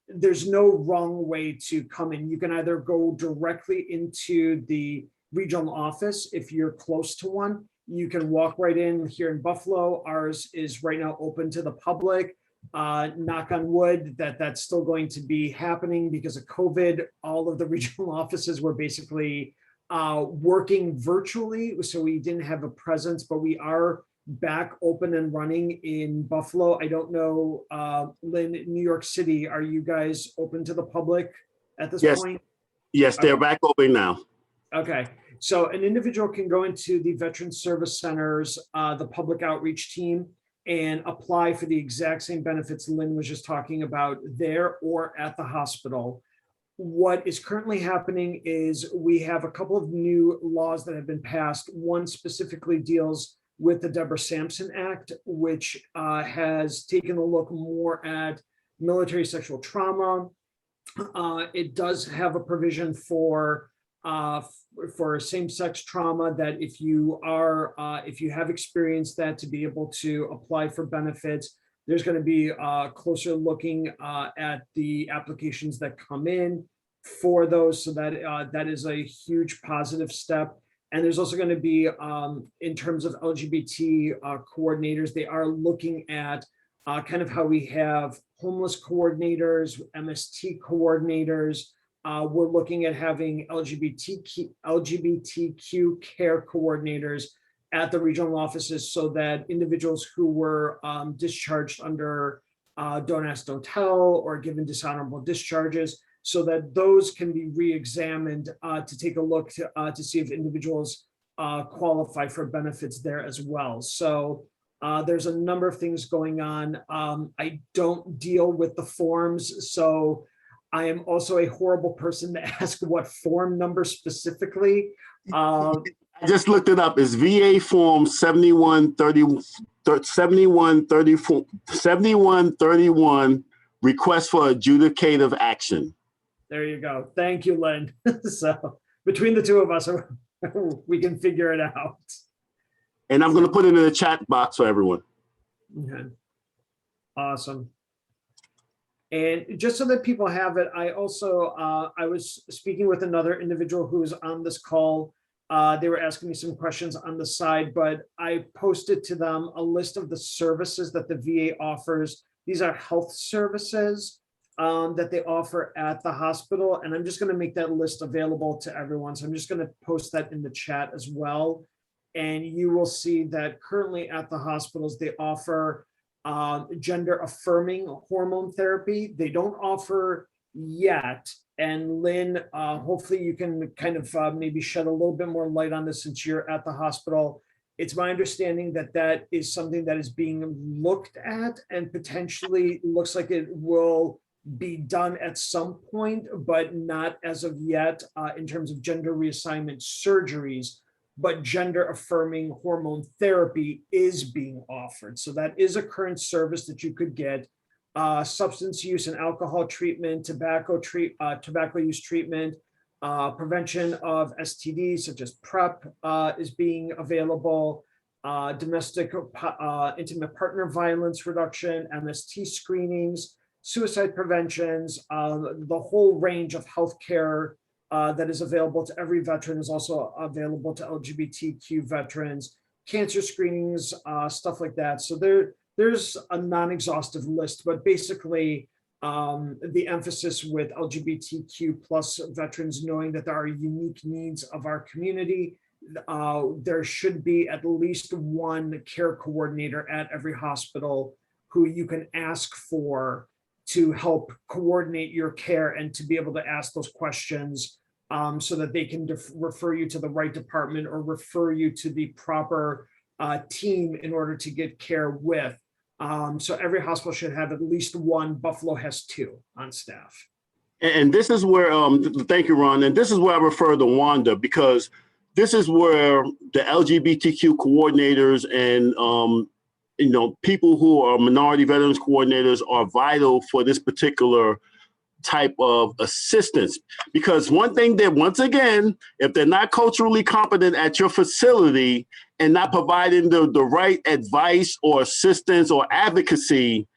there's no wrong way to come in. You can either go directly into the regional office if you're close to one. You can walk right in here in Buffalo. Ours is right now open to the public. Knock on wood that's still going to be happening because of COVID. All of the regional offices were basically working virtually, so we didn't have a presence, but we are back open and running in Buffalo. I don't know, Lynn, New York City, are you guys open to the public at this point? Yes, they're back open now. Okay, so an individual can go into the Veteran Service Centers, the public outreach team, and apply for the exact same benefits Lynn was just talking about there or at the hospital. What is currently happening is we have a couple of new laws that have been passed. One specifically deals with the Deborah Sampson Act, which has taken a look more at military sexual trauma. It does have a provision for same-sex trauma that if you have experienced that, to be able to apply for benefits. There's going to be closer looking at the applications that come in for those, so that that is a huge positive step. And there's also going to be, in terms of LGBT coordinators, they are looking at kind of how we have homeless coordinators, MST coordinators. We're looking at having LGBTQ care coordinators at the regional offices, so that individuals who were discharged under Don't Ask, Don't Tell, or given dishonorable discharges, so that those can be re-examined to take a look to see if individuals qualify for benefits there as well. So there's a number of things going on. I don't deal with the forms, so I am also a horrible person to ask what form number specifically. I just looked it up. It's VA form 7131, request for adjudicative action. There you go. Thank you, Lynn. So between the two of us, we can figure it out. And I'm going to put it in the chat box for everyone. Okay. Awesome. And just so that people have it, I also, I was speaking with another individual who was on this call. They were asking me some questions on the side, but I posted to them a list of the services that the VA offers. These are health services that they offer at the hospital. And I'm just going to make that list available to everyone. So I'm just going to post that in the chat as well. And you will see that currently at the hospitals, they offer gender affirming hormone therapy. They don't offer yet. And Lynn, hopefully you can kind of maybe shed a little bit more light on this since you're at the hospital. It's my understanding that that is something that is being looked at and potentially looks like it will be done at some point, but not as of yet in terms of gender reassignment surgeries. But gender affirming hormone therapy is being offered. So that is a current service that you could get. Substance use and alcohol treatment, tobacco use treatment, prevention of STDs such as PrEP is being available. Domestic intimate partner violence reduction, MST screenings, suicide preventions, the whole range of healthcare that is available to every veteran is also available to LGBTQ veterans, cancer screenings, stuff like that. So there's a non-exhaustive list, but basically the emphasis with LGBTQ plus veterans, knowing that there are unique needs of our community, there should be at least one care coordinator at every hospital who you can ask for to help coordinate your care and to be able to ask those questions so that they can refer you to the right department or refer you to the proper team in order to get care with. So every hospital should have at least one. Buffalo has 2 on staff. And this is where, thank you, Ron. And this is where I refer to Wanda, because this is where the LGBTQ coordinators and people who are minority veterans coordinators are vital for this particular type of assistance. Because one thing that, once again, if they're not culturally competent at your facility and not providing the right advice or assistance or advocacy,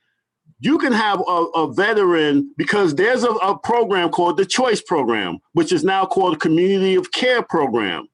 you can have a veteran, because there's a program called the Choice Program, which is now called the Community of Care Program.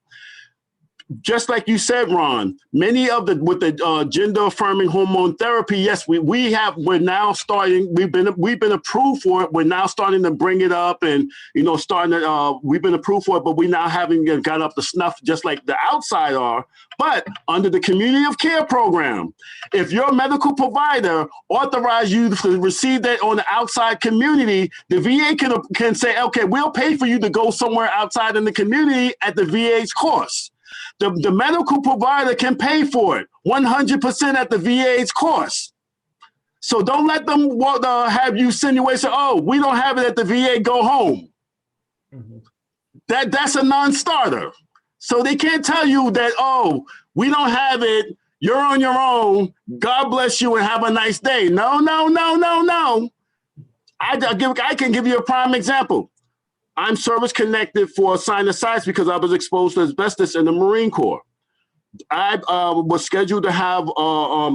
Just like you said, Ron, many of with the gender affirming hormone therapy, yes, we're now starting, we've been approved for it. We're now starting to bring it up and, we've been approved for it, but we now haven't got up to snuff just like the outside are. But under the Community of Care Program, if your medical provider authorized you to receive that on the outside community, the VA can say, okay, we'll pay for you to go somewhere outside in the community at the VA's cost. The medical provider can pay for it 100% at the VA's cost. So don't let them have you insinuate, oh, we don't have it at the VA, go home. Mm-hmm. That's a non-starter. So they can't tell you that, oh, we don't have it, you're on your own, God bless you and have a nice day. No. I can give you a prime example. I'm service connected for sinusitis because I was exposed to asbestos in the Marine Corps. I was scheduled to have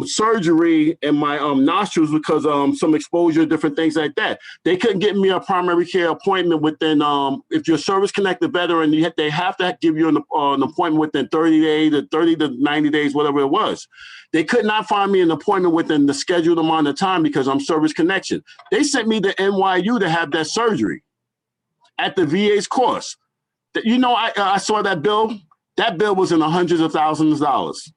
surgery in my nostrils because some exposure, different things like that. They couldn't get me a primary care appointment within, if you're a service connected veteran, they have to give you an appointment within 30 to 90 days, whatever it was. They could not find me an appointment within the scheduled amount of time because I'm service connection. They sent me to NYU to have that surgery at the VA's cost. I saw that bill. That bill was in the hundreds of thousands of dollars.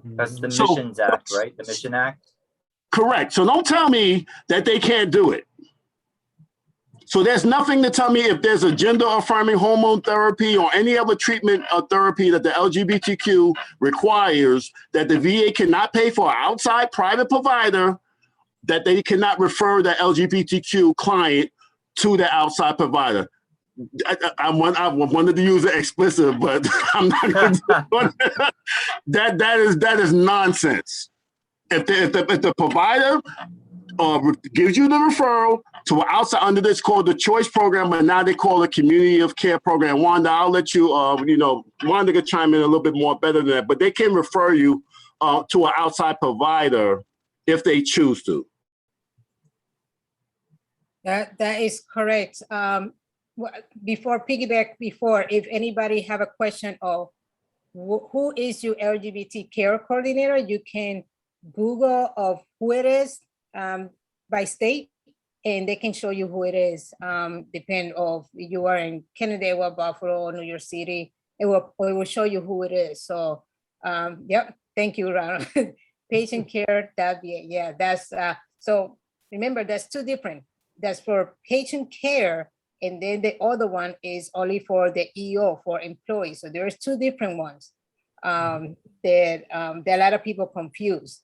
That's the Missions Act, right? The Mission Act? Correct. So don't tell me that they can't do it. So there's nothing to tell me if there's a gender affirming hormone therapy or any other treatment or therapy that the LGBTQ requires that the VA cannot pay for an outside private provider, that they cannot refer the LGBTQ client to the outside provider. I wanted to use it explicit, but I'm not going to. That is nonsense. If the provider gives you the referral to an outside under this called the Choice Program, but now they call it Community of Care Program. Wanda, I'll let you. Wanda can chime in a little bit more better than that, but they can refer you to an outside provider if they choose to. That is correct. If anybody have a question of who is your LGBT care coordinator, you can Google of who it is by state, and they can show you who it is. Depend of you are in Canada, Buffalo, New York City, it will show you who it is. So, yep. Thank you, Ronald. Patient care, that's so remember that's two different. That's for patient care, and then the other one is only for the EO, for employees. So there's two different ones that a lot of people confuse.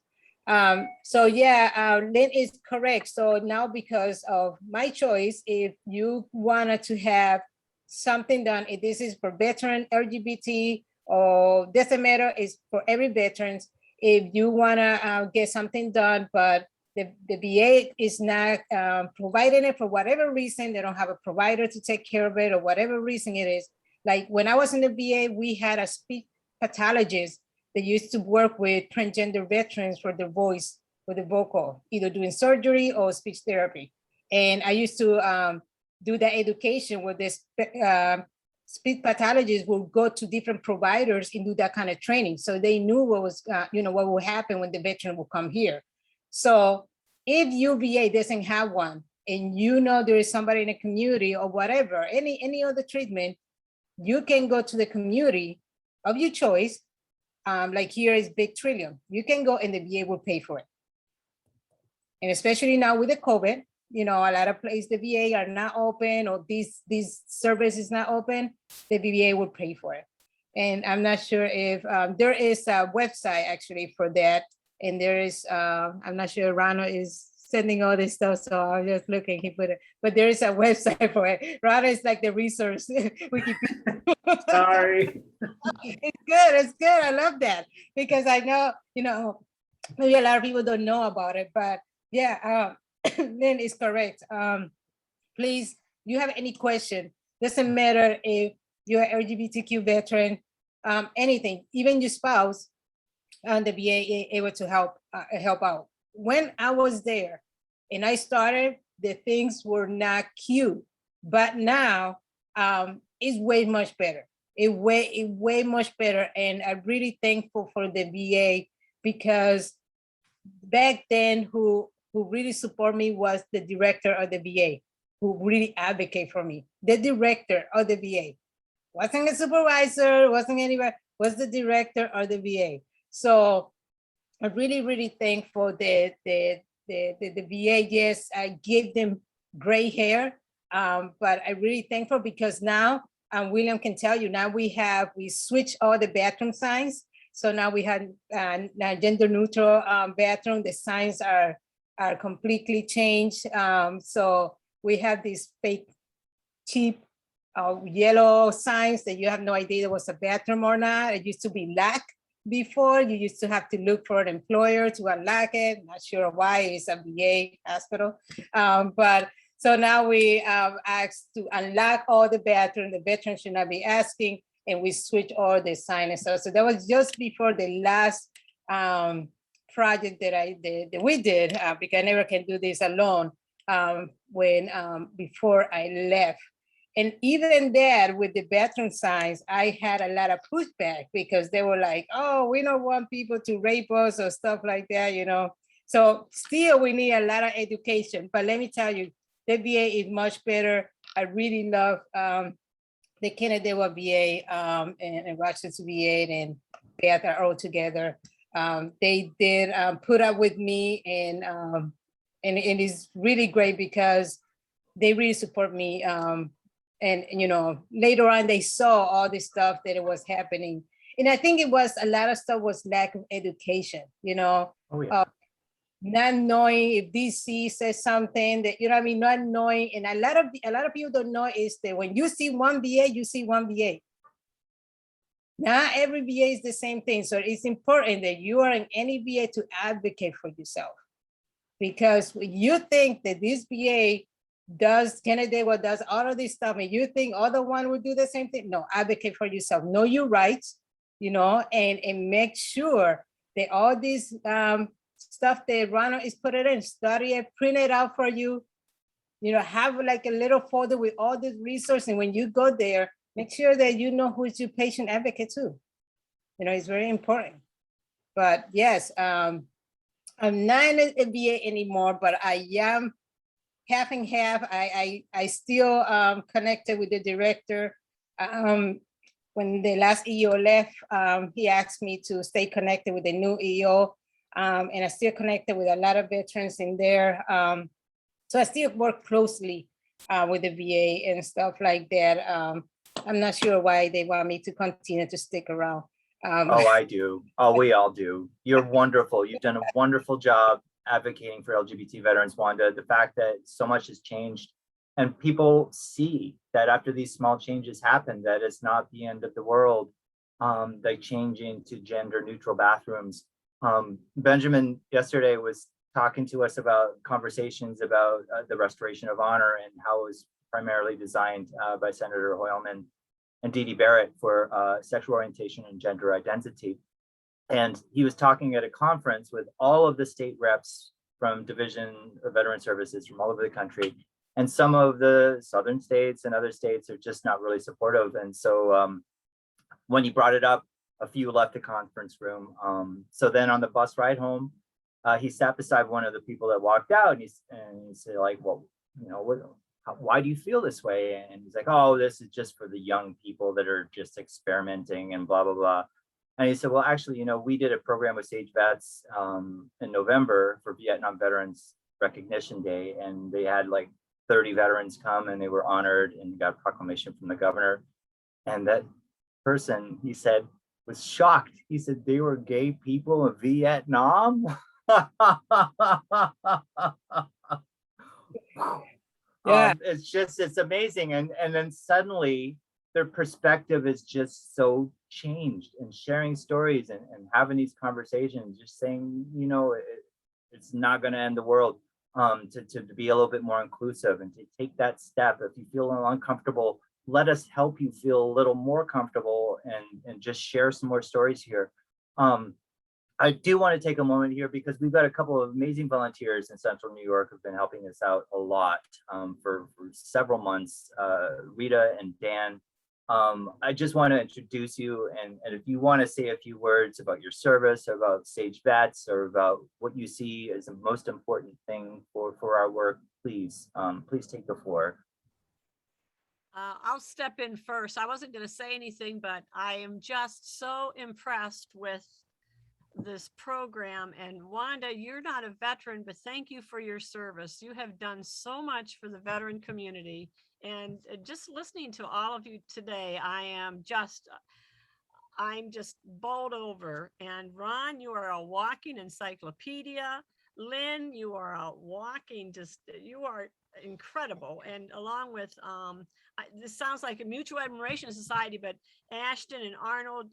Lynn is correct. So now because of my choice, if you wanted to have something done, if this is for veteran LGBT or doesn't matter, it's for every veterans. If you wanna get something done, but the VA is not providing it for whatever reason, they don't have a provider to take care of it or whatever reason it is. Like when I was in the VA, we had a speech pathologist that used to work with transgender veterans for their voice, for the vocal, either doing surgery or speech therapy. And I used to do that education where this speech pathologists will go to different providers and do that kind of training. So they knew what was, what will happen when the veteran will come here. So if UVA doesn't have one, and there is somebody in the community or whatever, any other treatment, you can go to the community of your choice. Like here is Big Trillium. You can go and the VA will pay for it. And especially now with the COVID, a lot of places the VA are not open or these service is not open, the VA will pay for it. And I'm not sure if there is a website actually for that. And there is, I'm not sure Rano is sending all this stuff, so I was just looking, he put it, but there is a website for it. Rano is like the resource. Sorry. It's good, I love that. Because I know, maybe a lot of people don't know about it, but yeah, Lynn is correct. Please, you have any question, doesn't matter if you're LGBTQ veteran, anything, even your spouse, and the VA able to help out. When I was there and I started, the things were not cute, but now it's way much better. It way much better, and I'm really thankful for the VA, because back then who really support me was the director of the VA, who really advocate for me. The director of the VA wasn't a supervisor, wasn't anybody, was the director of the VA. So I'm really thankful that the VA. Yes, I gave them gray hair, but I'm really thankful because now, William can tell you, now we switched all the bathroom signs. So now we have now gender neutral bathroom. The signs are completely changed. So we have these fake cheap yellow signs that you have no idea it was a bathroom or not. It used to be black before. You used to have to look for an employer to unlock it. Not sure why, it's a VA hospital. But so now we asked to unlock all the bathrooms. The veterans should not be asking, and we switch all the signs. So that was just before the last project that we did, because I never can do this alone, before I left. And even there, with the bathroom signs, I had a lot of pushback because they were like, oh, we don't want people to rape us or stuff like that, you know. So still, we need a lot of education. But let me tell you, the VA is much better. I really love the Canandaigua VA and Rochester VA and Bath are all together. They did put up with me, and it is really great because they really support me. And you know, later on, they saw all this stuff that it was happening. And I think it was a lot of stuff was lack of education, you know. Oh, yeah. Not knowing if DC says something that, you know what I mean, not knowing. And a lot of people don't know is that when you see one VA, you see one VA. Not every VA is the same thing. So it's important that you are in any VA to advocate for yourself. Because when you think that this VA does Canandaigua does all of this stuff, and you think other one would do the same thing, no, advocate for yourself. Know your rights, you know, and make sure that all this stuff that Ronald is put it in, study it, print it out for you, you know, have like a little folder with all this resource. And when you go there, make sure that you know who's your patient advocate too. You know, it's very important. But yes, I'm not in a VA anymore, but I am half and half. I still connected with the director. When the last EO left, he asked me to stay connected with the new EO. And I still connected with a lot of veterans in there. So I still work closely with the VA and stuff like that. I'm not sure why they want me to continue to stick around. Oh, I do. Oh, we all do. You're wonderful. You've done a wonderful job advocating for LGBT veterans, Wanda. The fact that so much has changed and people see that after these small changes happen, that it's not the end of the world, like changing to gender neutral bathrooms. Benjamin yesterday was talking to us about conversations about the restoration of honor and how it was primarily designed by Senator Hoylman and Dee Dee Barrett for sexual orientation and gender identity. And he was talking at a conference with all of the state reps from Division of Veteran Services from all over the country. And some of the southern states and other states are just not really supportive. And so when he brought it up, a few left the conference room. So then on the bus ride home, he sat beside one of the people that walked out, and he said, like, well, you know, why do you feel this way? And he's like, oh, this is just for the young people that are just experimenting and blah, blah, blah. And he said, well, actually, you know, we did a program with SAGEVets in November for Vietnam Veterans Recognition Day, and they had like 30 veterans come and they were honored and got a proclamation from the governor. And that person, he said, was shocked. He said, they were gay people in Vietnam. Yeah. It's amazing. And then suddenly their perspective is just so changed, and sharing stories and having these conversations, just saying, you know, it's not going to end the world. to be a little bit more inclusive and to take that step. If you feel uncomfortable, let us help you feel a little more comfortable and just share some more stories here. I do want to take a moment here because we've got a couple of amazing volunteers in Central New York who've been helping us out a lot for several months, Rita and Dan. I just want to introduce you, and if you want to say a few words about your service, about SAGEVets, or about what you see as the most important thing for our work, please take the floor. I'll step in first. I wasn't going to say anything, but I am just so impressed with this program. And Wanda, you're not a veteran, but thank you for your service. You have done so much for the veteran community. And just listening to all of you today, I'm just bowled over. And Ron, you are a walking encyclopedia. Lynn, you are a walking, you are incredible. And along with, this sounds like a mutual admiration society, but Ashton and Arnold,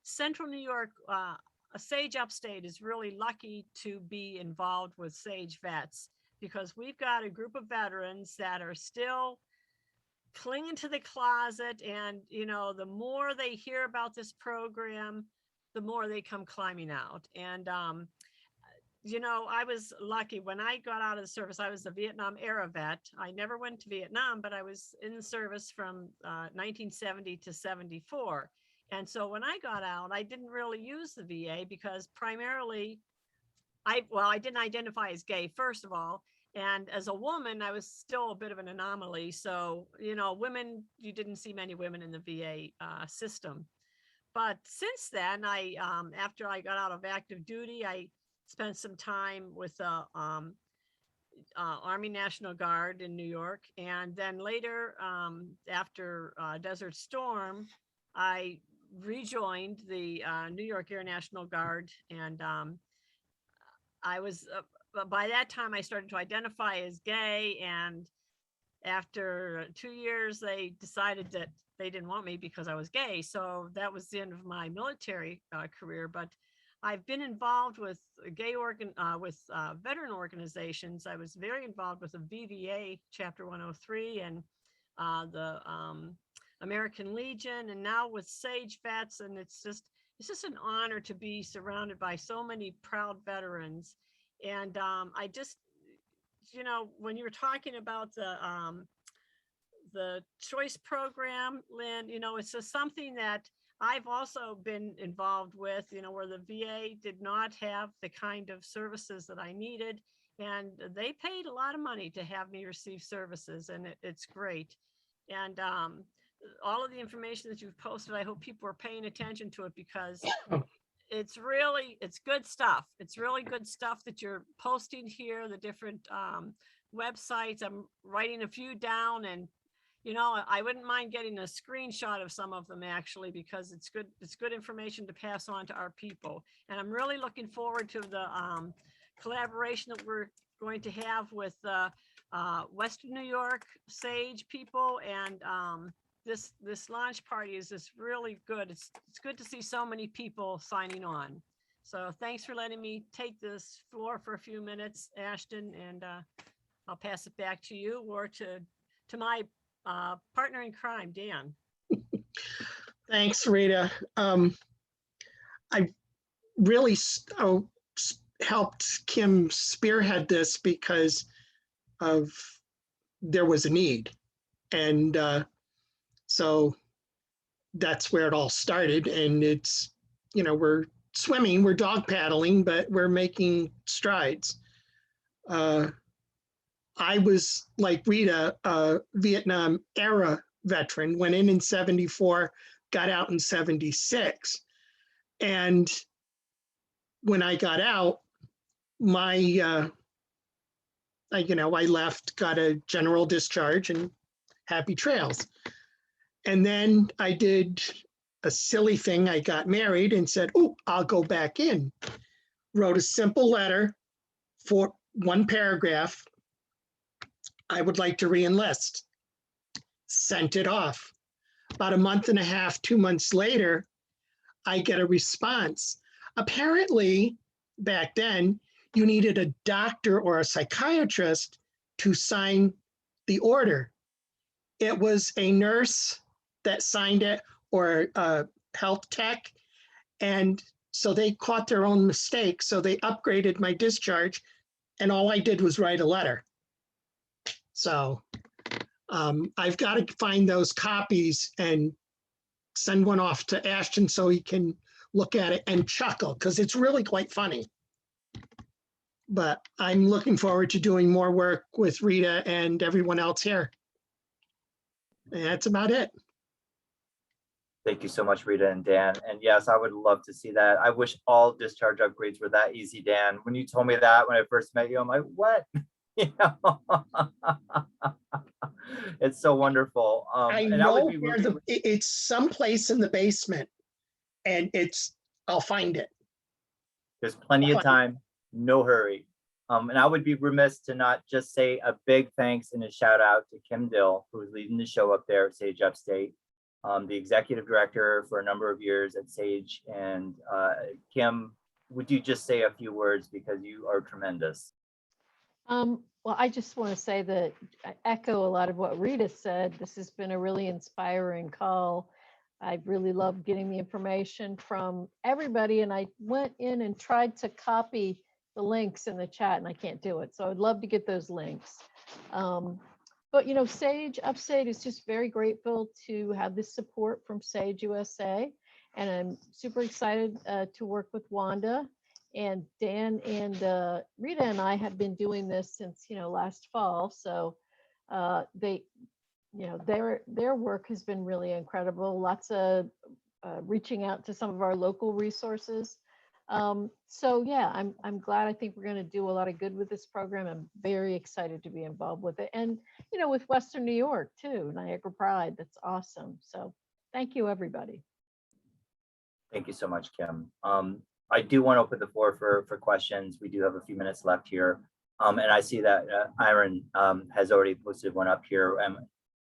Central New York, Sage Upstate is really lucky to be involved with SAGEVets, because we've got a group of veterans that are still clinging to the closet. And, the more they hear about this program, the more they come climbing out. And, I was lucky when I got out of the service. I was a Vietnam era vet. I never went to Vietnam, but I was in the service from 1970 to 74. And so when I got out, I didn't really use the VA because primarily I didn't identify as gay, first of all. And as a woman, I was still a bit of an anomaly. So, women, you didn't see many women in the VA system. But since then, after I got out of active duty, I spent some time with the Army National Guard in New York. And then later, after Desert Storm, I rejoined the New York Air National Guard. And I was, by that time, I started to identify as gay. And after 2 years, they decided that they didn't want me because I was gay. So that was the end of my military career. But I've been involved with veteran organizations. I was very involved with the VVA Chapter 103 and the American Legion, and now with SAGEVets. And it's just an honor to be surrounded by so many proud veterans. And I just, when you were talking about the choice program, Lynn, it's just something that I've also been involved with, where the VA did not have the kind of services that I needed. And they paid a lot of money to have me receive services, and it's great. And all of the information that you've posted, I hope people are paying attention to it, because it's good stuff. It's really good stuff that you're posting here, the different websites. I'm writing a few down, and I wouldn't mind getting a screenshot of some of them, actually, because it's good information to pass on to our people. And I'm really looking forward to the collaboration that we're going to have with Western New York SAGE people. And this launch party is just really good. It's good to see so many people signing on. So thanks for letting me take this floor for a few minutes, Ashton, and I'll pass it back to you or to my partner in crime, Dan. Thanks, Rita. I really helped Kim spearhead this because there was a need. And so that's where it all started. And it's, we're swimming, we're dog paddling, but we're making strides. I was, like Rita, a Vietnam era veteran, went in 74, got out in 76. And when I got out, I left, got a general discharge, and happy trails. And then I did a silly thing. I got married and said, oh, I'll go back in. Wrote a simple letter for one paragraph. I would like to re-enlist. Sent it off. About a month and a half, 2 months later, I get a response. Apparently, back then, you needed a doctor or a psychiatrist to sign the order. It was a nurse that signed it, or a health tech. And so they caught their own mistake. So they upgraded my discharge, and all I did was write a letter. So I've got to find those copies and send one off to Ashton so he can look at it and chuckle, because it's really quite funny. But I'm looking forward to doing more work with Rita and everyone else here. And that's about it. Thank you so much, Rita and Dan. And yes, I would love to see that. I wish all discharge upgrades were that easy, Dan. When you told me that when I first met you, I'm like, what? You know? It's so wonderful. I and know would be where really- it's someplace in the basement, and I'll find it. There's plenty of time, no hurry. And I would be remiss to not just say a big thanks and a shout out to Kim Dill, who's leading the show up there at Sage Upstate, the executive director for a number of years at Sage. And Kim, would you just say a few words, because you are tremendous? Well, I just want to say that I echo a lot of what Rita said. This has been a really inspiring call. I really love getting the information from everybody, and I went in and tried to copy the links in the chat, and I can't do it. So I'd love to get those links. But you know, Sage Upstate is just very grateful to have this support from Sage USA, and I'm super excited to work with Wanda. And Dan and Rita and I have been doing this since, you know, last fall. So they, you know, their work has been really incredible. Lots of reaching out to some of our local resources. So yeah, I'm glad. I think we're going to do a lot of good with this program. I'm very excited to be involved with it. And, you know, with Western New York too, Niagara Pride, that's awesome. So thank you, everybody. Thank you so much, Kim. I do want to open the floor for questions. We do have a few minutes left here. And I see that Aaron has already posted one up here.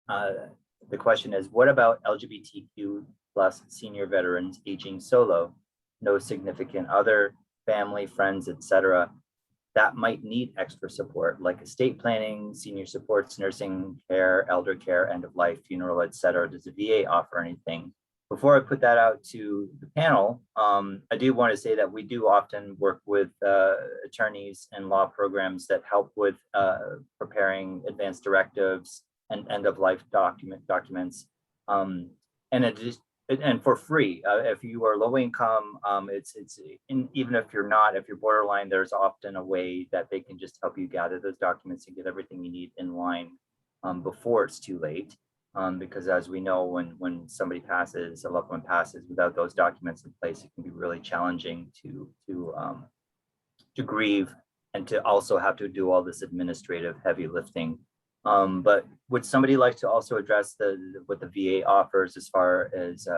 The question is, what about LGBTQ plus senior veterans aging solo, no significant other, family, friends, etc., that might need extra support, like estate planning, senior supports, nursing care, elder care, end of life, funeral, etc.? Does the VA offer anything? Before I put that out to the panel, I do want to say that we do often work with attorneys and law programs that help with preparing advancce directives and end-of-life documents, and for free. If you are low income, even if you're not, if you're borderline, there's often a way that they can just help you gather those documents and get everything you need in line before it's too late. Because as we know, when somebody passes, a loved one passes without those documents in place, it can be really challenging to grieve and to also have to do all this administrative heavy lifting. But would somebody like to also address what the VA offers as far as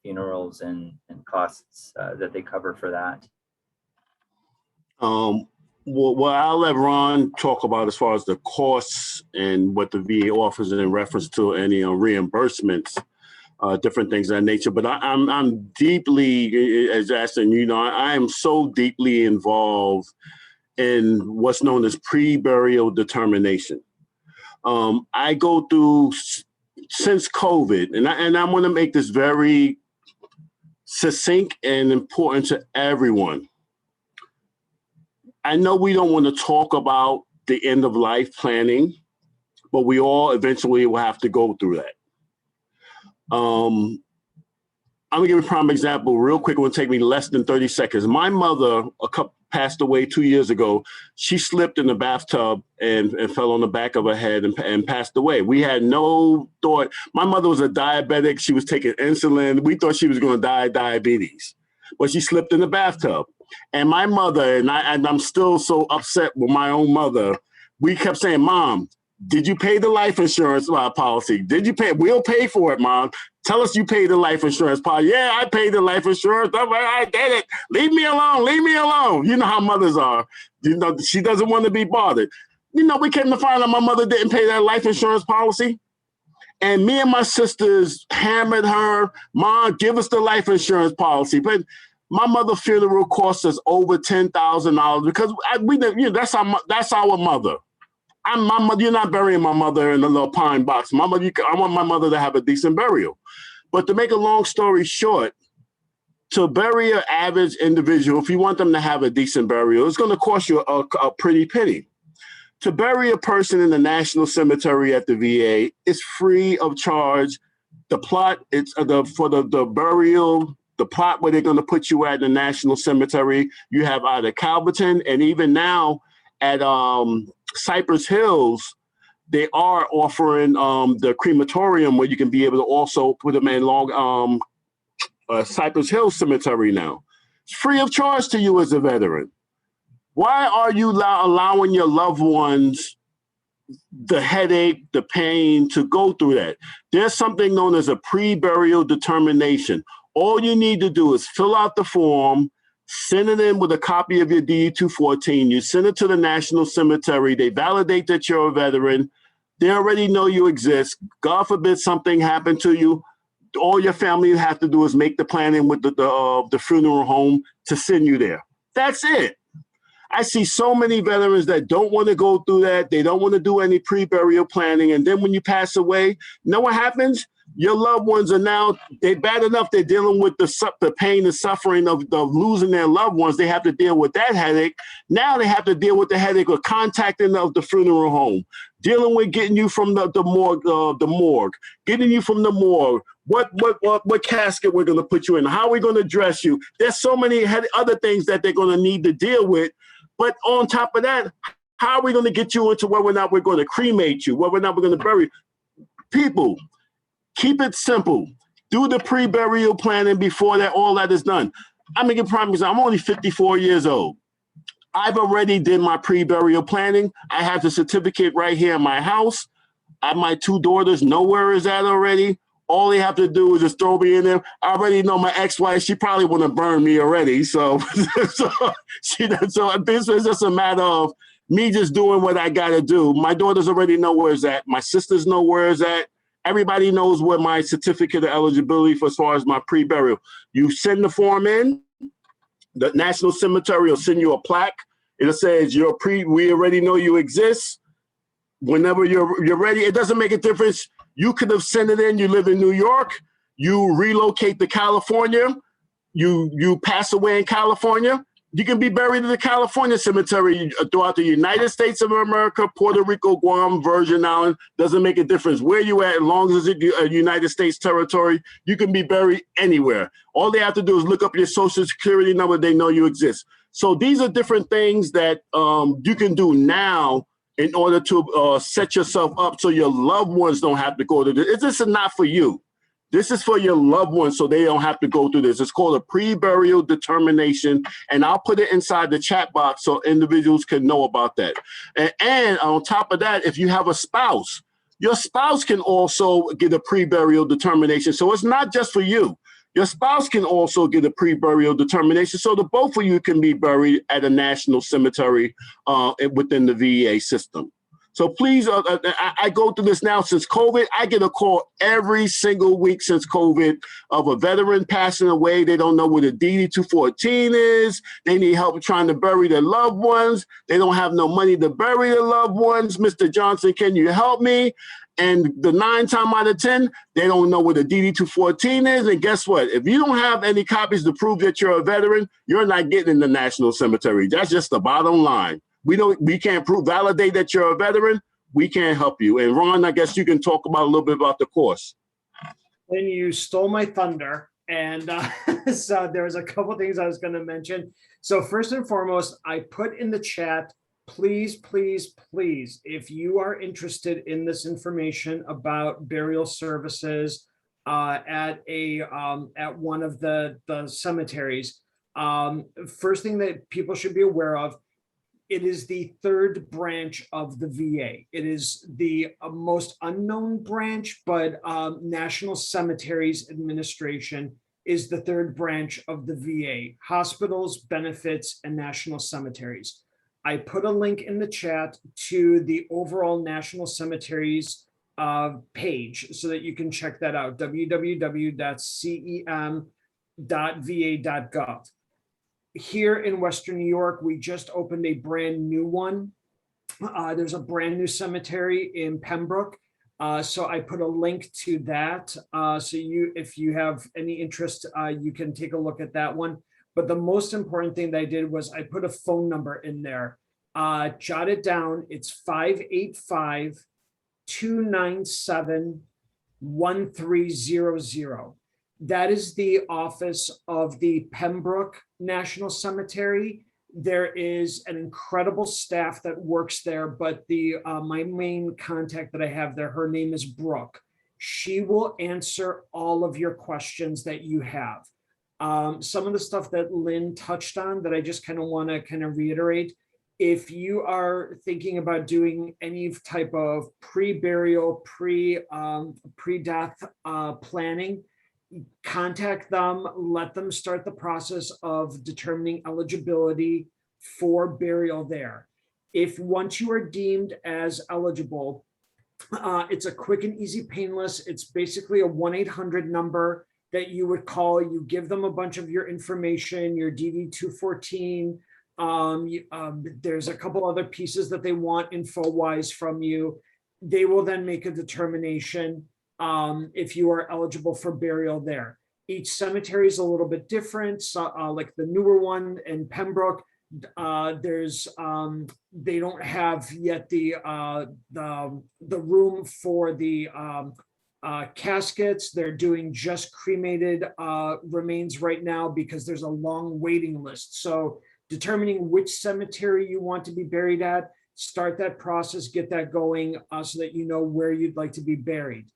funerals and costs that they cover for that? Well, I'll let Ron talk about as far as the costs and what the VA offers in reference to any reimbursements, different things of that nature. But I'm deeply, as Ashton, you know, I am so deeply involved in what's known as pre-burial determination. I go through, since COVID, and I want to make this very succinct and important to everyone. I know we don't want to talk about the end of life planning, but we all eventually will have to go through that. I'm gonna give a prime example real quick. It will take me less than 30 seconds. My mother passed away 2 years ago. She slipped in the bathtub and fell on the back of her head and passed away. We had no thought. My mother was a diabetic. She was taking insulin. We thought she was going to die of diabetes, but she slipped in the bathtub. And my mother, and I'm still so upset with my own mother, we kept saying, Mom, did you pay the life insurance policy? Did you pay? We'll pay for it, Mom. Tell us you paid the life insurance policy. Yeah, I paid the life insurance. I did it. Leave me alone. Leave me alone. You know how mothers are. You know, she doesn't want to be bothered. You know, we came to find out my mother didn't pay that life insurance policy. And me and my sisters hammered her, Mom, give us the life insurance policy. But My mother's funeral cost us over $10,000 because that's our mother. My mother. You're not burying my mother in a little pine box. My mother. I want my mother to have a decent burial. But to make a long story short, to bury an average individual, if you want them to have a decent burial, it's going to cost you a pretty penny. To bury a person in the National Cemetery at the VA is free of charge. The plot, it's for the burial, the plot where they're going to put you at the National Cemetery. You have either Calverton and even now at Cypress Hills, they are offering the crematorium where you can be able to also put them in Cypress Hill Cemetery now. It's free of charge to you as a veteran. Why are you allowing your loved ones the headache, the pain to go through that? There's something known as a pre-burial determination. All you need to do is fill out the form, send it in with a copy of your DD-214. You send it to the National Cemetery. They validate that you're a veteran. They already know you exist. God forbid something happened to you. All your family have to do is make the planning with the funeral home to send you there. That's it. I see so many veterans that don't want to go through that. They don't want to do any pre-burial planning. And then when you pass away, you know what happens? Your loved ones are now, they're bad enough they're dealing with the pain and suffering of losing their loved ones. They have to deal with that headache. Now they have to deal with the headache of contacting of the funeral home, dealing with getting you from the morgue, getting you from the morgue. What casket we're going to put you in? How are we going to dress you? There's so many other things that they're going to need to deal with. But on top of that, how are we going to get you into whether or not we're going to cremate you, whether or not we're going to bury you? People, keep it simple. Do the pre-burial planning before that all that is done. I'm going to give prime example. I'm only 54 years old. I've already did my pre-burial planning. I have the certificate right here in my house. I have my 2 daughters know where is that already. All they have to do is just throw me in there. I already know my ex-wife, she probably want to burn me already. So this is just a matter of me just doing what I got to do. My daughters already know where it's at. My sisters know where it's at. Everybody knows where my certificate of eligibility for as far as my pre-burial. You send the form in, the National Cemetery will send you a plaque. It says we already know you exist. Whenever you're ready, it doesn't make a difference. You could have sent it in, you live in New York, you relocate to California, you pass away in California, you can be buried in the California cemetery throughout the United States of America, Puerto Rico, Guam, Virgin Island. Doesn't make a difference where you at, as long as it's a United States territory, you can be buried anywhere. All they have to do is look up your social security number, they know you exist. So these are different things that you can do now in order to set yourself up so your loved ones don't have to go to this. This is not for you. This is for your loved ones so they don't have to go through this. It's called a pre-burial determination, and I'll put it inside the chat box so individuals can know about that. And on top of that, if you have a spouse, your spouse can also get a pre-burial determination. So it's not just for you. Your spouse can also get a pre-burial determination so the both of you can be buried at a national cemetery within the VA system. So please, I go through this now since COVID. I get a call every single week since COVID of a veteran passing away. They don't know what a DD-214 is. They need help trying to bury their loved ones. They don't have no money to bury their loved ones. Mr. Johnson, can you help me? And the 9 times out of 10, they don't know what a DD-214 is. And guess what? If you don't have any copies to prove that you're a veteran, you're not getting in the National Cemetery. That's just the bottom line. We can't validate that you're a veteran. We can't help you. And Ron, I guess you can talk about a little bit about the course. Then you stole my thunder. And so there was a couple things I was going to mention. So first and foremost, I put in the chat, please, please, please, if you are interested in this information about burial services at one of the cemeteries, first thing that people should be aware of, it is the 3rd branch of the VA. It is the most unknown branch, but National Cemeteries Administration is the 3rd branch of the VA. Hospitals, benefits, and national cemeteries. I put a link in the chat to the overall National Cemeteries page so that you can check that out, www.cem.va.gov. here in Western New York, we just opened a brand new one. There's a brand new cemetery in Pembroke. So I put a link to that. So if you have any interest, you can take a look at that one. But the most important thing that I did was I put a phone number in there. Jot it down. It's 585-297-1300. That is the office of the Pembroke National Cemetery. There is an incredible staff that works there, but my main contact that I have there, her name is Brooke. She will answer all of your questions that you have. Some of the stuff that Lynn touched on that I just kind of want to kind of reiterate. If you are thinking about doing any type of pre-burial, pre-death planning, contact them, let them start the process of determining eligibility for burial there. If once you are deemed as eligible, it's a quick and easy, painless. It's basically a 1-800 number that you would call. You give them a bunch of your information, your DD-214. There's a couple other pieces that they want info-wise from you. They will then make a determination if you are eligible for burial there. Each cemetery is a little bit different. So, like the newer one in Pembroke, they don't have yet the room for the caskets. They're doing just cremated remains right now because there's a long waiting list. So determining which cemetery you want to be buried at, start that process, get that going so that you know where you'd like to be buried.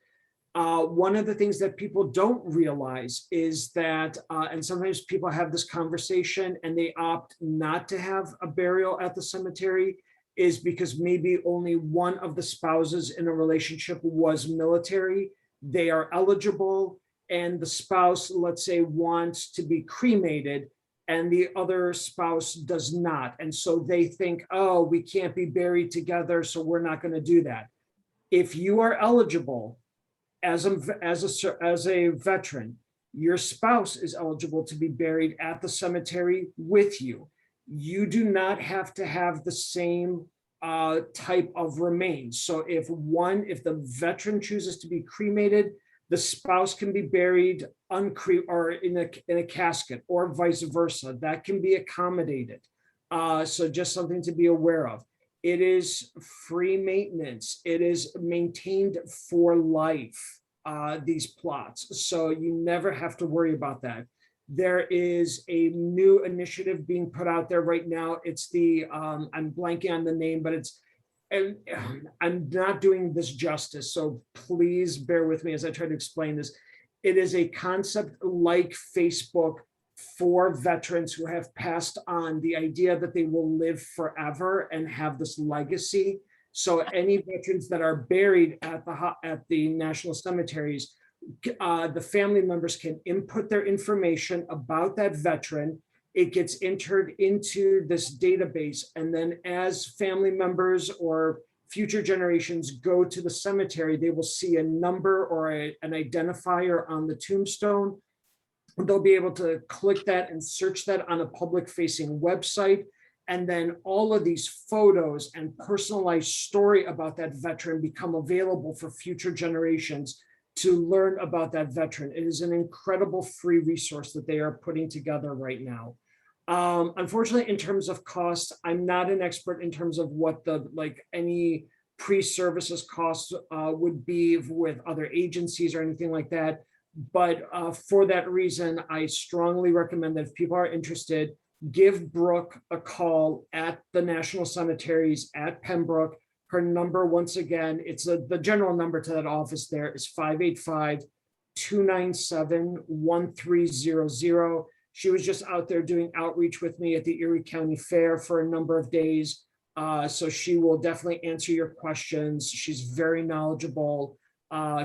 One of the things that people don't realize is that, and sometimes people have this conversation and they opt not to have a burial at the cemetery, is because maybe only one of the spouses in a relationship was military. They are eligible, and the spouse, let's say, wants to be cremated, and the other spouse does not. And so they think, oh, we can't be buried together, so we're not going to do that. If you are eligible, as a veteran, your spouse is eligible to be buried at the cemetery with you. You do not have to have the same type of remains. So if the veteran chooses to be cremated, the spouse can be buried or in a casket, or vice versa. That can be accommodated. So just something to be aware of. It is free maintenance. It is maintained for life, these plots. So you never have to worry about that. There is a new initiative being put out there right now. It's I'm blanking on the name, but and I'm not doing this justice, so please bear with me as I try to explain this. It is a concept like Facebook for veterans who have passed on, the idea that they will live forever and have this legacy. So any veterans that are buried at the national cemeteries, the family members can input their information about that veteran. It gets entered into this database, and then as family members or future generations go to the cemetery, they will see a number or an identifier on the tombstone. They'll be able to click that and search that on a public-facing website. And then all of these photos and personalized story about that veteran become available for future generations to learn about that veteran. It is an incredible free resource that they are putting together right now. Unfortunately, in terms of cost, I'm not an expert in terms of what any pre-services costs would be with other agencies or anything like that. But for that reason, I strongly recommend that if people are interested, give Brooke a call at the National Cemeteries at Pembroke. Her number, once again, it's the general number to that office there is 585-297-1300. She was just out there doing outreach with me at the Erie County Fair for a number of days. So she will definitely answer your questions. She's very knowledgeable.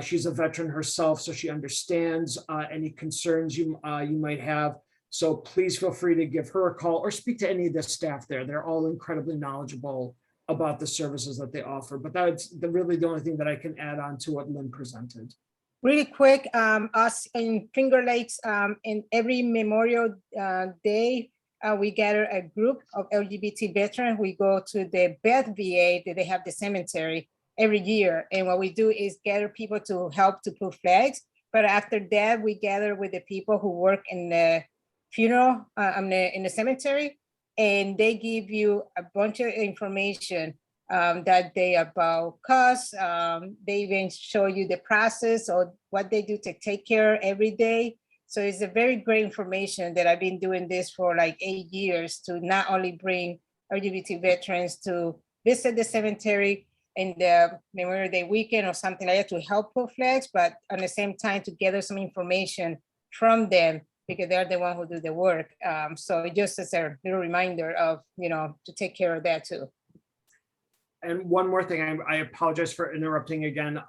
She's a veteran herself, so she understands any concerns you might have. So please feel free to give her a call or speak to any of the staff there. They're all incredibly knowledgeable about the services that they offer. But that's really the only thing that I can add on to what Lynn presented. Really quick, us in Finger Lakes, in every Memorial Day, we gather a group of LGBT veterans. We go to the Beth VA that they have the cemetery every year. And what we do is gather people to help to put flags. But after that, we gather with the people who work in the funeral, in the cemetery, and they give you a bunch of information that day about costs. They even show you the process or what they do to take care every day. So it's a very great information that I've been doing this for like 8 years to not only bring LGBT veterans to visit the cemetery in the Memorial Day weekend or something like that to help put flags, but at the same time to gather some information from them because they're the one who do the work. So just as a little reminder of, to take care of that too. And one more thing, I apologize for interrupting again.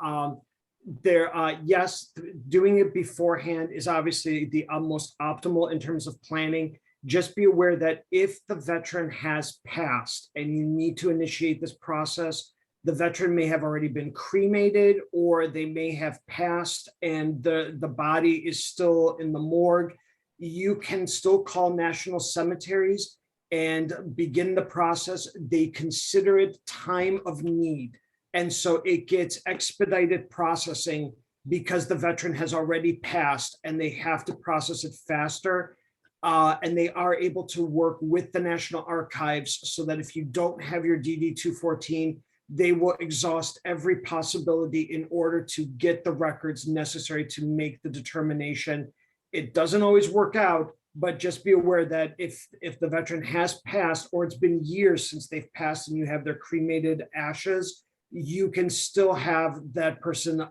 Yes, doing it beforehand is obviously the most optimal in terms of planning. Just be aware that if the veteran has passed and you need to initiate this process, the veteran may have already been cremated, or they may have passed and the body is still in the morgue. You can still call national cemeteries and begin the process. They consider it time of need. And so it gets expedited processing because the veteran has already passed and they have to process it faster. And they are able to work with the National Archives so that if you don't have your DD 214, they will exhaust every possibility in order to get the records necessary to make the determination. It doesn't always work out, but just be aware that if the veteran has passed or it's been years since they've passed and you have their cremated ashes, you can still have that person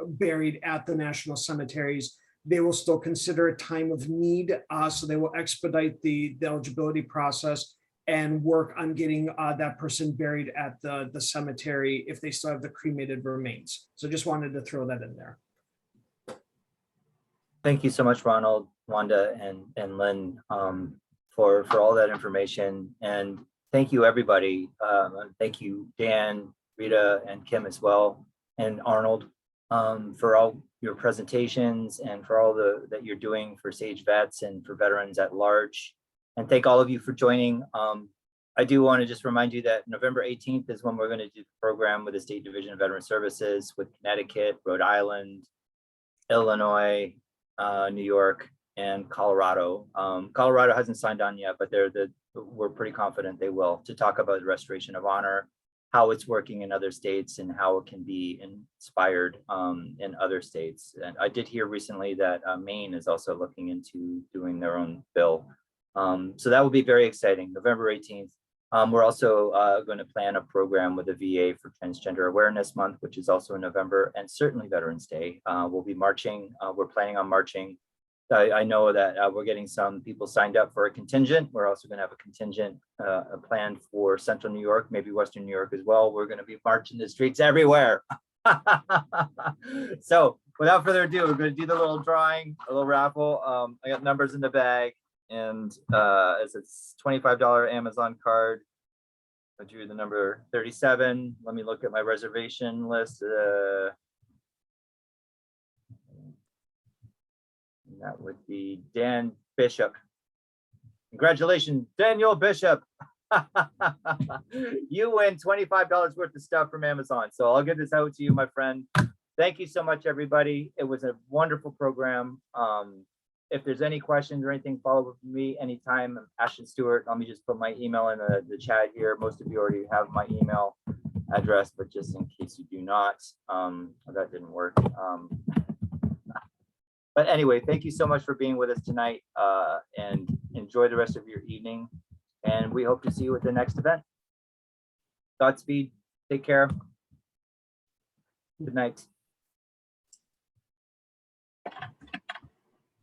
buried at the national cemeteries. They will still consider a time of need, so they will expedite the eligibility process and work on getting that person buried at the cemetery if they still have the cremated remains. So just wanted to throw that in there. Thank you so much, Ronald, Wanda, and Lynn, for all that information. And thank you, everybody. Thank you, Dan, Rita, and Kim as well, and Arnold, for all your presentations and for all that you're doing for SAGEVets and for veterans at large. And thank all of you for joining. I do want to just remind you that November 18th is when we're going to do the program with the State Division of Veteran Services with Connecticut, Rhode Island, Illinois, New York, and Colorado. Colorado hasn't signed on yet, but we're pretty confident they will, to talk about the restoration of honor, how it's working in other states and how it can be inspired in other states. And I did hear recently that Maine is also looking into doing their own bill. So that will be very exciting, November 18th. We're also going to plan a program with the VA for Transgender Awareness Month, which is also in November, and certainly Veterans Day. We'll be marching. We're planning on marching. I know that we're getting some people signed up for a contingent. We're also going to have a contingent planned for Central New York, maybe Western New York as well. We're going to be marching the streets everywhere. So without further ado, we're going to do the little drawing, a little raffle. I got numbers in the bag, and as it's $25 Amazon card. I drew the number 37. Let me look at my reservation list. That would be Dan Bishop. Congratulations, Daniel Bishop. You win $25 worth of stuff from Amazon. So I'll get this out to you, my friend. Thank you so much, everybody. It was a wonderful program. If there's any questions or anything, follow up with me anytime. I'm Ashton Stewart. Let me just put my email in the chat here. Most of you already have my email address, but just in case you do not, that didn't work. But anyway, thank you so much for being with us tonight, and enjoy the rest of your evening. And we hope to see you at the next event. Godspeed. Take care. Good night.